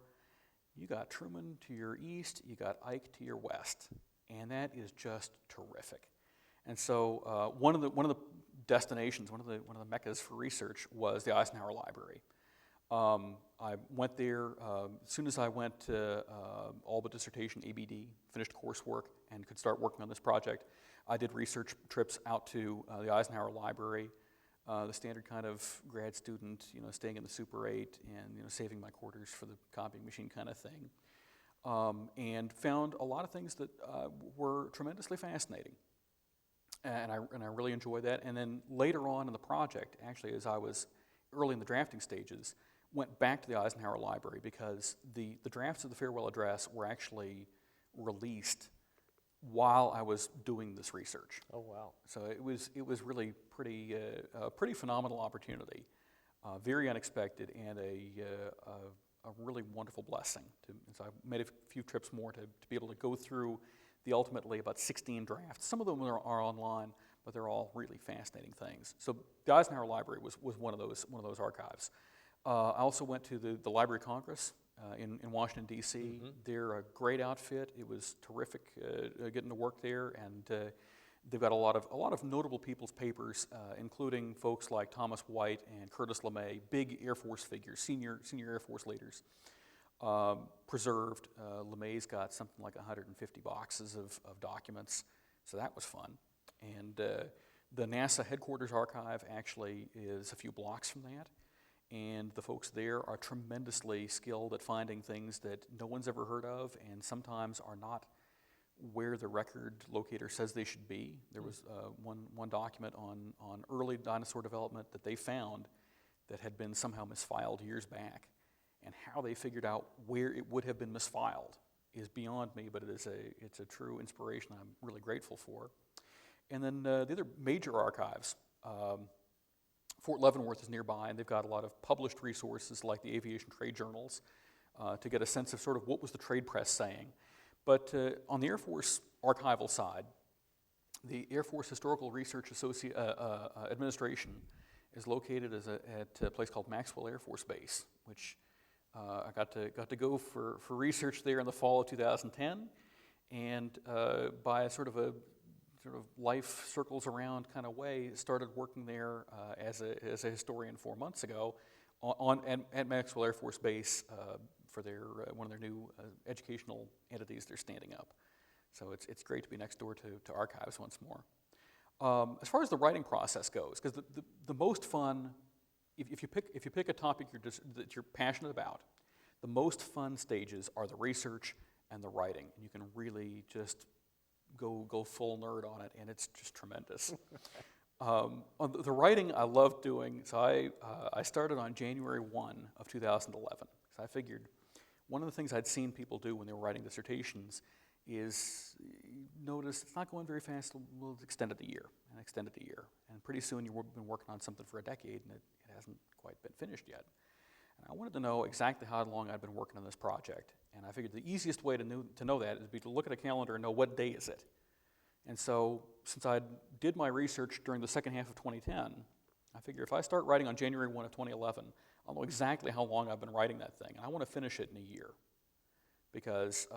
you got Truman to your east, you got Ike to your west, and that is just terrific. And so one of the destinations, one of the meccas for research was the Eisenhower Library. I went there as soon as I went to all but dissertation ABD, finished coursework, and could start working on this project. I did research trips out to the Eisenhower Library, the standard kind of grad student, staying in the Super 8 and saving my quarters for the copying machine kind of thing, and found a lot of things that were tremendously fascinating. And I really enjoyed that. And then later on in the project, actually, as I was early in the drafting stages, went back to the Eisenhower Library because the drafts of the farewell address were actually released while I was doing this research. Oh, wow. So it was really pretty phenomenal opportunity, very unexpected, and a really wonderful blessing. So I made a few trips more to be able to go through the ultimately about 16 drafts. Some of them are online, but they're all really fascinating things. So the Eisenhower Library was one of those archives. I also went to the Library of Congress in Washington, D.C. Mm-hmm. They're a great outfit. It was terrific getting to work there, and they've got a lot of notable people's papers, including folks like Thomas White and Curtis LeMay, big Air Force figures, senior Air Force leaders. preserved. LeMay's got something like 150 boxes of documents, so that was fun. And the NASA headquarters archive actually is a few blocks from that, and the folks there are tremendously skilled at finding things that no one's ever heard of and sometimes are not where the record locator says they should be. There was one document on early dinosaur development that they found that had been somehow misfiled years back, and how they figured out where it would have been misfiled is beyond me, but it's a true inspiration I'm really grateful for. And then the other major archives, Fort Leavenworth is nearby, and they've got a lot of published resources like the aviation trade journals to get a sense of sort of what was the trade press saying. But on the Air Force archival side, the Air Force Historical Research Administration is located at a place called Maxwell Air Force Base, which I got to go for research there in the fall of 2010, and by a sort of life circles around kind of way, started working there as a historian 4 months ago at Maxwell Air Force Base for one of their new educational entities they're standing up. So it's great to be next door to archives once more. As far as the writing process goes, because the most fun, if you pick a topic that you're passionate about, the most fun stages are the research and the writing, and you can really just go full nerd on it, and it's just tremendous. On the writing I love doing, so I started on January 1 of 2011. So I figured one of the things I'd seen people do when they were writing dissertations is notice it's not going very fast, we'll extend it a year, and extend it a year. And pretty soon you've been working on something for a decade, and it hasn't quite been finished yet. And I wanted to know exactly how long I'd been working on this project. And I figured the easiest way to know that would be to look at a calendar and know what day is it. And so since I did my research during the second half of 2010, I figure if I start writing on January 1 of 2011, I'll know exactly how long I've been writing that thing. And I want to finish it in a year, because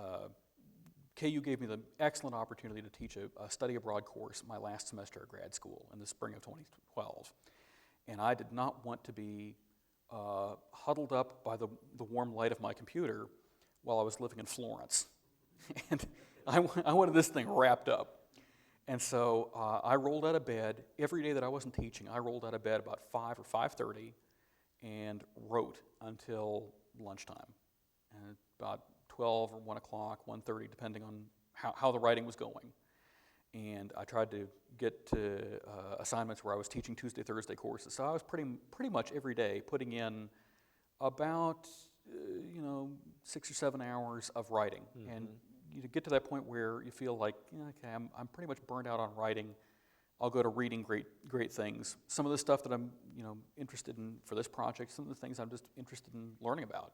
KU gave me the excellent opportunity to teach a study abroad course my last semester at grad school in the spring of 2012. And I did not want to be huddled up by the warm light of my computer while I was living in Florence. And I wanted this thing wrapped up. And so I rolled out of bed every day that I wasn't teaching. I rolled out of bed about 5 or 5:30 and wrote until lunchtime, and about 12 or 1 o'clock, 1:30, depending on how the writing was going. And I tried to get to assignments where I was teaching Tuesday, Thursday courses. So I was pretty much every day putting in about 6 or 7 hours of writing. Mm-hmm. And you get to that point where you feel like, okay, I'm pretty much burned out on writing. I'll go to reading great things. Some of the stuff that I'm interested in for this project, some of the things I'm just interested in learning about.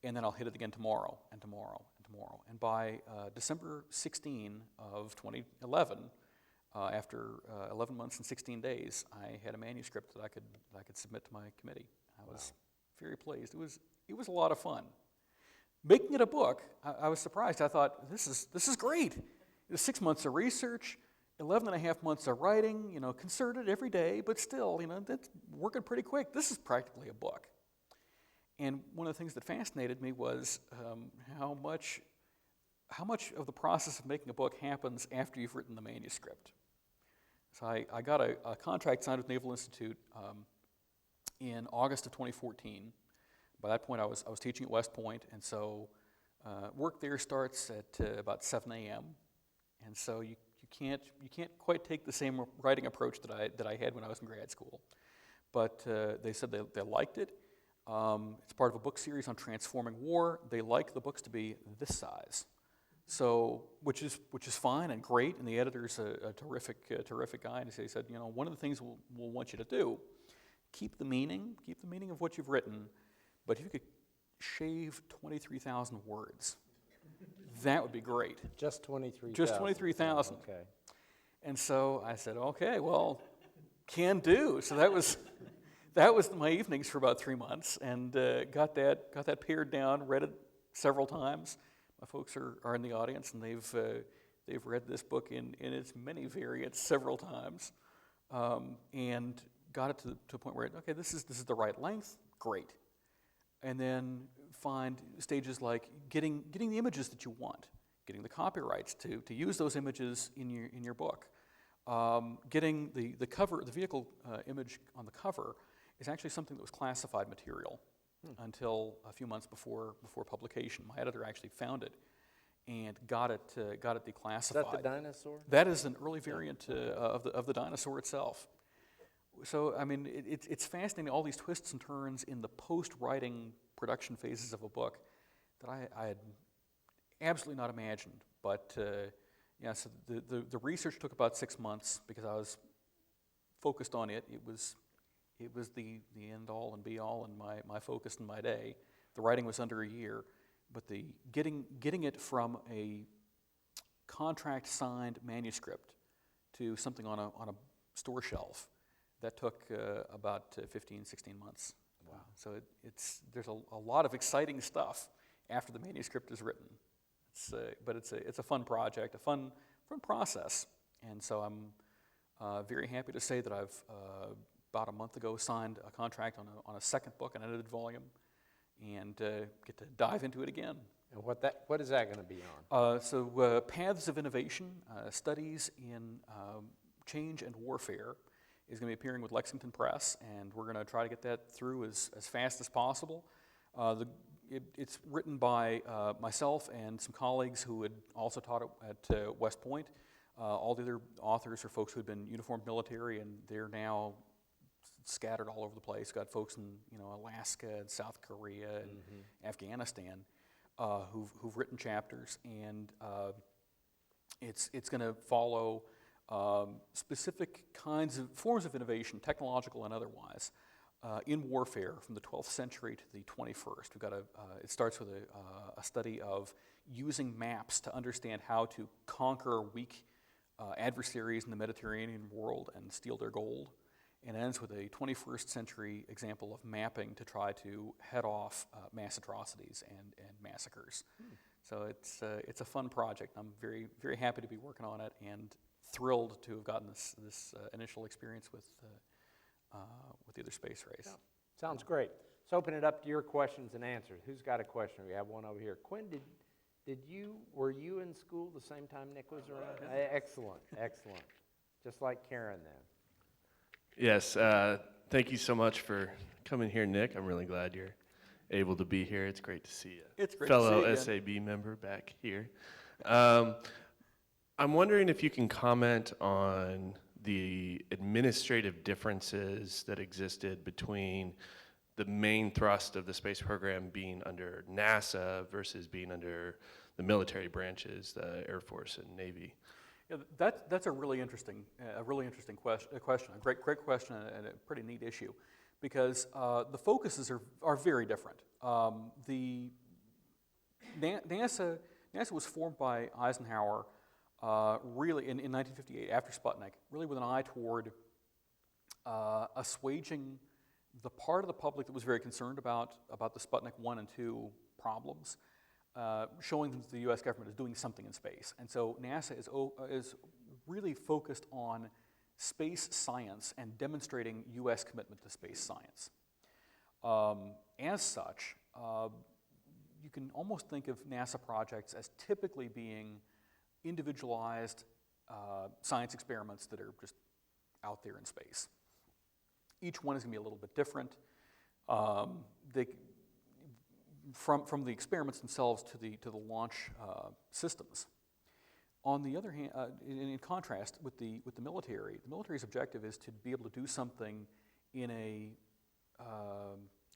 And then I'll hit it again tomorrow and tomorrow and tomorrow. And by December 16 of 2011, after 11 months and 16 days, I had a manuscript that I could submit to my committee. I was very pleased. It was a lot of fun. Making it a book, I was surprised. I thought, this is great. It was 6 months of research, 11 and a half months of writing, concerted every day, but still, that's working pretty quick. This is practically a book. And one of the things that fascinated me was how much of the process of making a book happens after you've written the manuscript. So I got a contract signed with Naval Institute in August of 2014. By that point, I was teaching at West Point, and so work there starts at about 7 a.m. And so you can't quite take the same writing approach that I had when I was in grad school. But they said they liked it. It's part of a book series on transforming war. They like the books to be this size, so which is fine and great. And the editor's a terrific guy. And he said, one of the things we'll want you to do, keep the meaning of what you've written, but if you could shave 23,000 words, that would be great. Just 23,000. Just 23,000. Okay. And so I said, okay, well, can do. So that was my evenings for about 3 months, and got that pared down, read it several times. My folks are in the audience, and they've read this book in its many variants several times, and got it to a point where, okay, this is the right length, great. and then find stages like getting the images that you want, getting the copyrights to use those images in your book. Getting the cover, the vehicle image on the cover is actually something that was classified material until a few months before publication. My editor actually found it and got it declassified. Is that the Dyna-Soar? That is an early variant of the Dyna-Soar itself. So I mean, it's fascinating, all these twists and turns in the post-writing production phases of a book that I had absolutely not imagined. But yeah, so the research took about 6 months because I was focused on it. It was the end all and be all and my focus in my day. The writing was under a year, but the getting it from a contract signed manuscript to something on a store shelf, that took about 15, 16 months. Wow. So there's a lot of exciting stuff after the manuscript is written. But it's a fun project, a fun process, and so I'm very happy to say that I've about a month ago signed a contract on a second book, an edited volume, and get to dive into it again. And what is that going to be on? So Paths of Innovation, Studies in Change and Warfare, is going to be appearing with Lexington Press, and we're going to try to get that through as fast as possible. It's written by myself and some colleagues who had also taught at West Point. All the other authors are folks who had been uniformed military, and they're now scattered all over the place. Got folks in Alaska and South Korea and Afghanistan who've written chapters, and it's going to follow specific kinds of forms of innovation, technological and otherwise, in warfare from the 12th century to the 21st. We've got it starts with a study of using maps to understand how to conquer weak adversaries in the Mediterranean world and steal their gold, and ends with a 21st century example of mapping to try to head off mass atrocities and massacres. So it's a fun project. I'm very, very happy to be working on it and thrilled to have gotten this initial experience with the other space race. Yeah. Sounds great. Let's open it up to your questions and answers. Who's got a question? We have one over here. Quinn, were you in school the same time Nick was around? Excellent. Just like Karen then. Yes, thank you so much for coming here, Nick. I'm really glad you're able to be here. It's great to see a fellow SAB member back here. I'm wondering if you can comment on the administrative differences that existed between the main thrust of the space program being under NASA versus being under the military branches, the Air Force and Navy. Yeah, that's a really interesting question. A great question and a pretty neat issue, because the focuses are very different. NASA was formed by Eisenhower really in 1958 after Sputnik, really with an eye toward assuaging the part of the public that was very concerned about the Sputnik 1 and 2 problems, showing that the U.S. government is doing something in space. And so NASA is really focused on space science and demonstrating U.S. commitment to space science. As such, you can almost think of NASA projects as typically being individualized science experiments that are just out there in space. Each one is going to be a little bit different. From the experiments themselves to the launch systems. On the other hand, in contrast with the military's objective is to be able to do something in a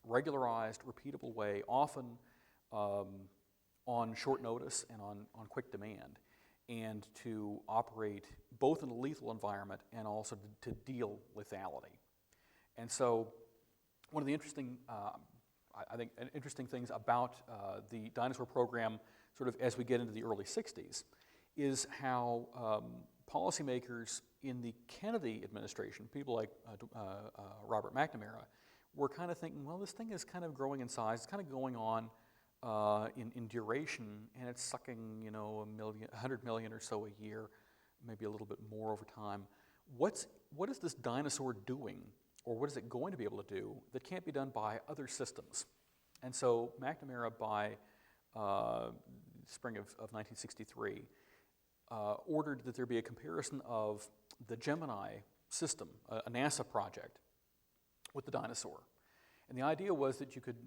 regularized, repeatable way, often on short notice and on quick demand, and to operate both in a lethal environment and also to deal lethality. And so, one of the interesting things about the Dyna-Soar program, sort of as we get into the early 60s, is how policymakers in the Kennedy administration, people like Robert McNamara, were kind of thinking, well, this thing is kind of growing in size, it's kind of going on in duration, and it's sucking, 100 million or so a year, maybe a little bit more over time. What is this Dyna-Soar doing, or what is it going to be able to do that can't be done by other systems? And so McNamara, by spring of 1963, ordered that there be a comparison of the Gemini system, a NASA project, with the Dyna-Soar. And the idea was that you could,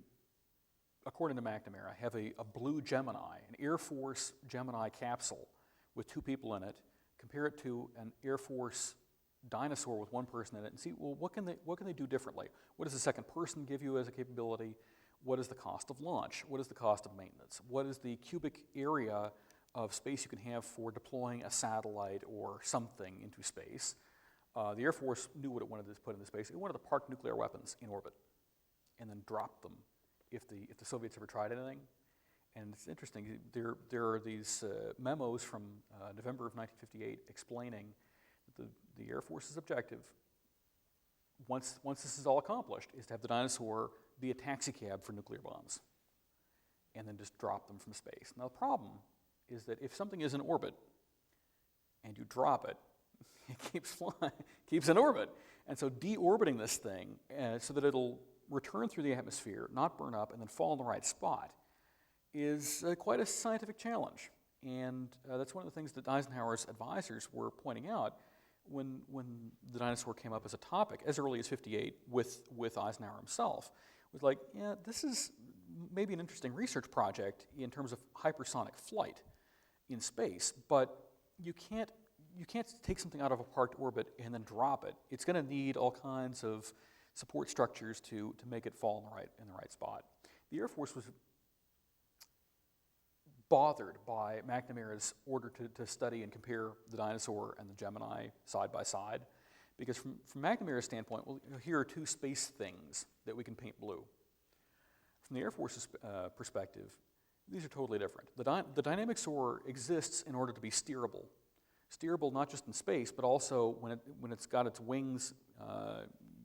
according to McNamara, have a blue Gemini, an Air Force Gemini capsule with 2 people in it, compare it to an Air Force Dyna-Soar with 1 person in it, and see, well, what can they do differently? What does the second person give you as a capability? What is the cost of launch? What is the cost of maintenance? What is the cubic area of space you can have for deploying a satellite or something into space? The Air Force knew what it wanted to put into space. It wanted to park nuclear weapons in orbit and then drop them if the Soviets ever tried anything. And it's interesting, there are these memos from November of 1958 explaining that the Air Force's objective, once this is all accomplished, is to have the Dyna-Soar be a taxi cab for nuclear bombs and then just drop them from space. Now the problem is that if something is in orbit and you drop it, it keeps flying, keeps in orbit. And so deorbiting this thing so that it'll return through the atmosphere, not burn up, and then fall in the right spot is quite a scientific challenge. And that's one of the things that Eisenhower's advisors were pointing out when the Dyna-Soar came up as a topic, as early as '58 with Eisenhower himself. It was like, yeah, this is maybe an interesting research project in terms of hypersonic flight in space, but you can't take something out of a parked orbit and then drop it. It's going to need all kinds of support structures to make it fall in the right spot. The Air Force was bothered by McNamara's order to study and compare the Dyna-Soar and the Gemini side by side, because from McNamara's standpoint, well, here are 2 space things that we can paint blue. From the Air Force's perspective, these are totally different. The dynamic soar exists in order to be steerable. Steerable not just in space, but also when it's got its wings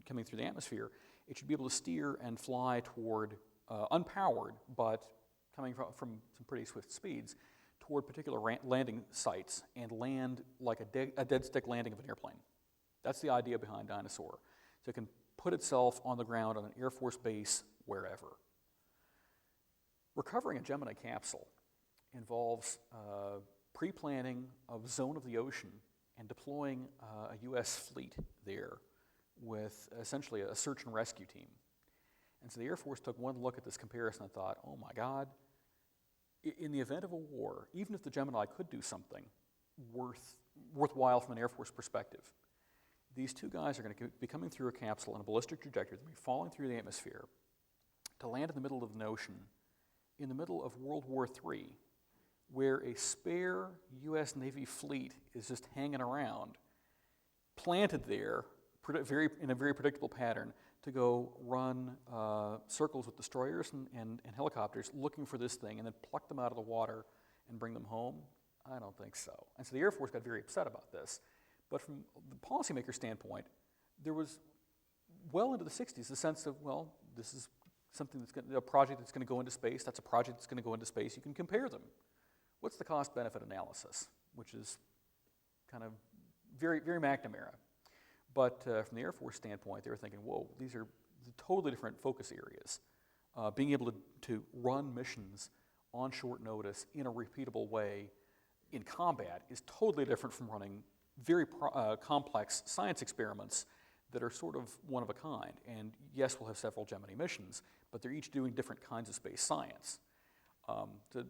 coming through the atmosphere, it should be able to steer and fly toward, unpowered, but coming from some pretty swift speeds, toward particular landing sites and land like a dead stick landing of an airplane. That's the idea behind Dyna-Soar. So it can put itself on the ground on an Air Force base wherever. Recovering a Gemini capsule involves pre-planning of zone of the ocean and deploying a U.S. fleet there with essentially a search and rescue team. And so the Air Force took one look at this comparison and thought, oh my God, in the event of a war, even if the Gemini could do something worthwhile from an Air Force perspective, these 2 guys are going to be coming through a capsule in a ballistic trajectory. They're going to be falling through the atmosphere to land in the middle of the ocean in the middle of World War III, where a spare U.S. Navy fleet is just hanging around, planted there in a very predictable pattern to go run circles with destroyers and helicopters looking for this thing and then pluck them out of the water and bring them home? I don't think so. And so the Air Force got very upset about this. But from the policymaker standpoint, there was well into the 60s the sense of, well, this is something a project that's going to go into space. That's a project that's going to go into space. You can compare them. What's the cost-benefit analysis? Which is kind of very, very McNamara. But from the Air Force standpoint, they were thinking, whoa, these are totally different focus areas. Being able to run missions on short notice in a repeatable way in combat is totally different from running very complex science experiments that are sort of one of a kind. And yes, we'll have several Gemini missions, but they're each doing different kinds of space science. They're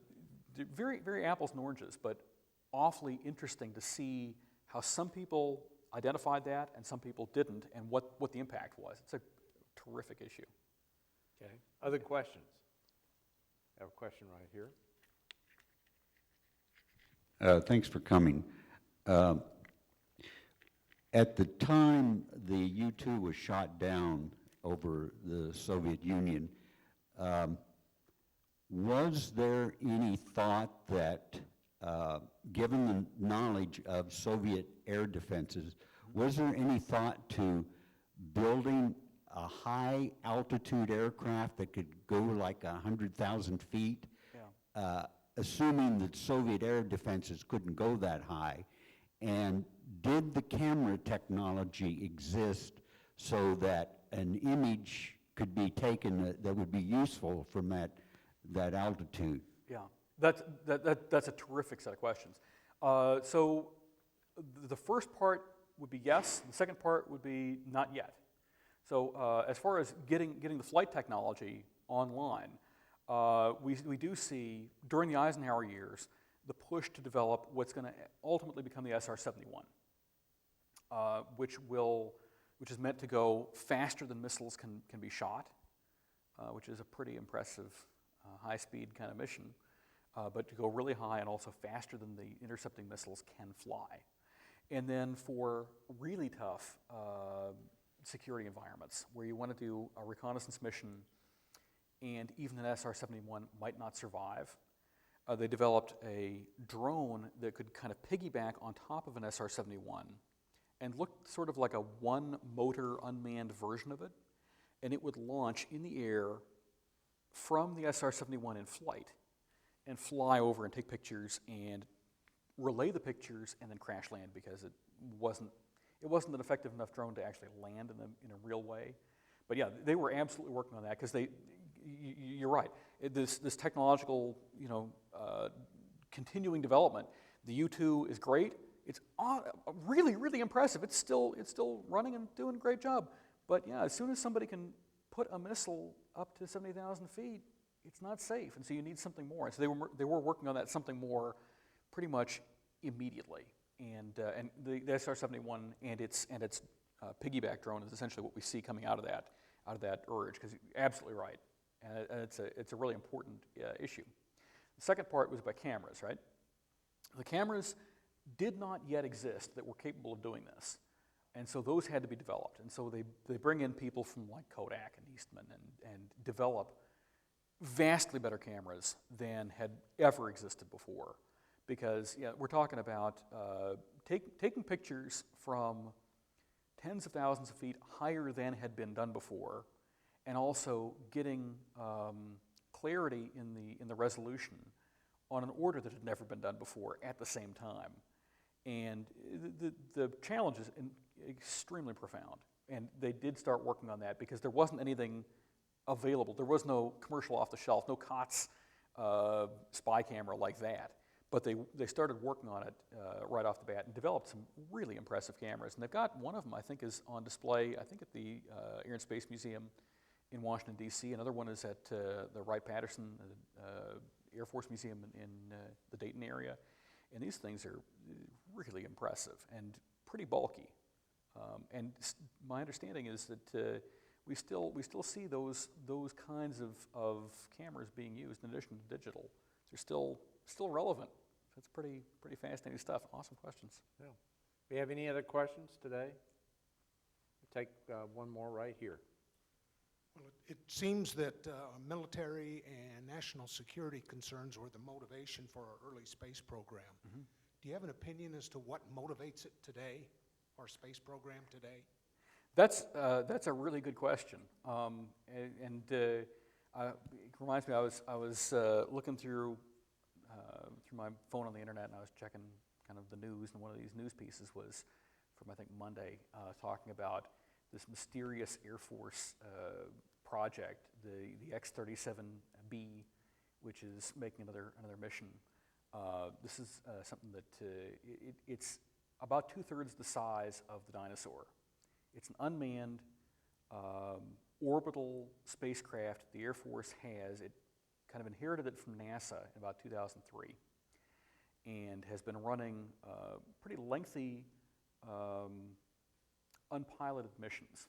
very, very apples and oranges, but awfully interesting to see how some people identified that and some people didn't, and what the impact was. It's a terrific issue. Okay. Other questions? I have a question right here. Thanks for coming. At the time the U-2 was shot down over the Soviet Union, was there any thought that, given the knowledge of Soviet air defenses, was there any thought to building a high altitude aircraft that could go like 100,000 feet, assuming that Soviet air defenses couldn't go that high? And did the camera technology exist so that an image could be taken that would be useful from that altitude? Yeah, that's a terrific set of questions. So the first part would be yes. The second part would be not yet. So as far as getting the flight technology online, we do see during the Eisenhower years the push to develop what's going to ultimately become the SR-71, which is meant to go faster than missiles can be shot, which is a pretty impressive high-speed kind of mission, but to go really high and also faster than the intercepting missiles can fly. And then for really tough security environments where you want to do a reconnaissance mission and even an SR-71 might not survive, they developed a drone that could kind of piggyback on top of an SR-71 and look sort of like a one-motor unmanned version of it, and it would launch in the air from the SR-71 in flight and fly over and take pictures and relay the pictures and then crash land because it wasn't an effective enough drone to actually land in a real way. But yeah, they were absolutely working on that because you're right. This technological, continuing development. The U-2 is great. It's really, really impressive. It's still running and doing a great job. But yeah, as soon as somebody can put a missile up to 70,000 feet, it's not safe, and so you need something more. And so they were working on that something more, pretty much immediately. And the SR-71 and its piggyback drone is essentially what we see coming out of that urge. Because you're absolutely right, and it's a really important issue. The second part was about cameras, right? The cameras did not yet exist that were capable of doing this, and so those had to be developed. And so they bring in people from like Kodak and Eastman and develop vastly better cameras than had ever existed before. Because we're talking about taking pictures from tens of thousands of feet higher than had been done before, and also getting clarity in the resolution on an order that had never been done before at the same time. And the challenge is extremely profound. And they did start working on that because there wasn't anything available. There was no commercial off-the-shelf, no COTS spy camera like that. But they started working on it right off the bat and developed some really impressive cameras. And they've got one of them, I think, is on display, I think, at the Air and Space Museum in Washington, D.C. Another one is at the Wright-Patterson Air Force Museum in the Dayton area. And these things are really impressive and pretty bulky. And my understanding is that we still see those kinds of cameras being used in addition to digital. They're still relevant. That's pretty fascinating stuff. Awesome questions. Yeah. Do we have any other questions today? We'll take one more right here. Well, it seems that military and national security concerns were the motivation for our early space program. Mm-hmm. Do you have an opinion as to what motivates it today, our space program today? That's a really good question, it reminds me. I was looking through my phone on the internet, and I was checking kind of the news, and one of these news pieces was from, I think, Monday, talking about this mysterious Air Force project, the X-37B, which is making another mission. This is something that it's about 2/3 the size of the Dyna-Soar. It's an unmanned orbital spacecraft the Air Force has. It kind of inherited it from NASA in about 2003 and has been running pretty lengthy unpiloted missions.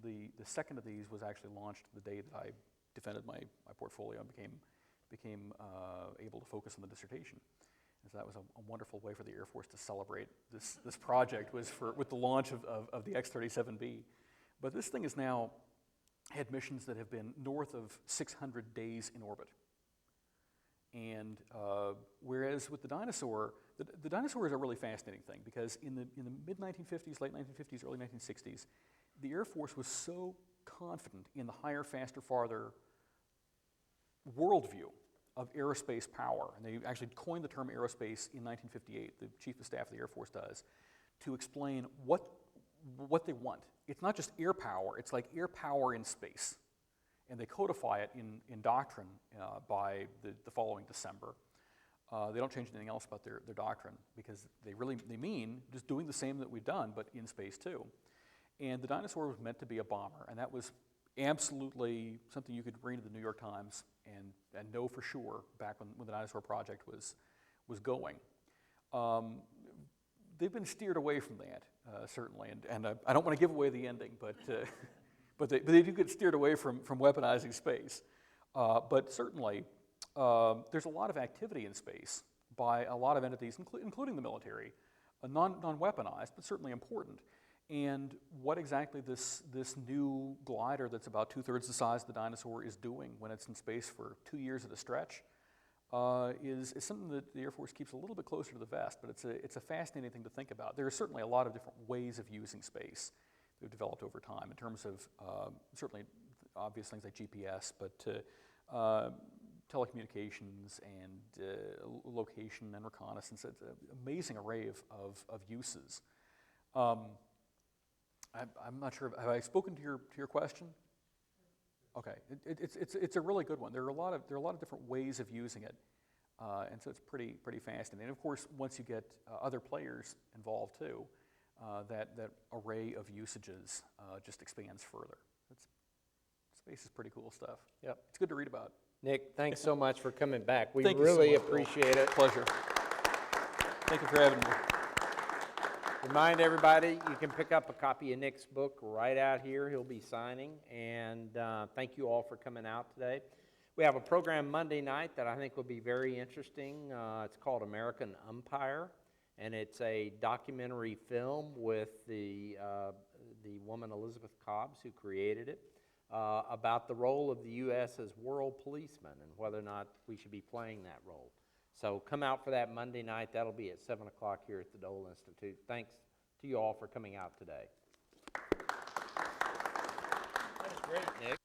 The second of these was actually launched the day that I defended my portfolio and became able to focus on the dissertation. And so that was a wonderful way for the Air Force to celebrate this project, was with the launch of the X-37B. But this thing has now had missions that have been north of 600 days in orbit. And whereas with the Dyna-Soar, the Dyna-Soar is a really fascinating thing, because in the mid-1950s, late 1950s, early 1960s, the Air Force was so confident in the higher, faster, farther worldview of aerospace power, and they actually coined the term aerospace in 1958, the Chief of Staff of the Air Force does, to explain what they want. It's not just air power, it's like air power in space. and they codify it in doctrine by the following December. They don't change anything else about their doctrine because they mean just doing the same that we've done, but in space too. And the Dyna-Soar was meant to be a bomber, and that was absolutely something you could read in the New York Times and know for sure back when the Dyna-Soar project was going. They've been steered away from that, certainly, and I don't want to give away the ending, but they do get steered away from weaponizing space. But certainly, there's a lot of activity in space by a lot of entities, including the military, non-weaponized, but certainly important. And what exactly this new glider that's about 2/3 the size of the Dyna-Soar is doing when it's in space for 2 years at a stretch is something that the Air Force keeps a little bit closer to the vest, but it's a fascinating thing to think about. There are certainly a lot of different ways of using space that have developed over time in terms of certainly obvious things like GPS, but telecommunications and location and reconnaissance. It's an amazing array of uses. I'm not sure. Have I spoken to your question? Okay, it's a really good one. There are a lot of different ways of using it, and so it's pretty fascinating. And of course, once you get other players involved too, that array of usages just expands further. Space is pretty cool stuff. Yep. It's good to read about. Nick, thanks so much for coming back. We Thank you so really much, Bill. appreciate it. Pleasure. Thank you for having me. Remind everybody, you can pick up a copy of Nick's book right out here. He'll be signing. And thank you all for coming out today. We have a program Monday night that I think will be very interesting. It's called American Umpire, and it's a documentary film with the woman Elizabeth Cobbs who created it about the role of the U.S. as world policeman and whether or not we should be playing that role. So come out for that Monday night. That'll be at 7 o'clock here at the Dole Institute. Thanks to you all for coming out today. That was great, Nick.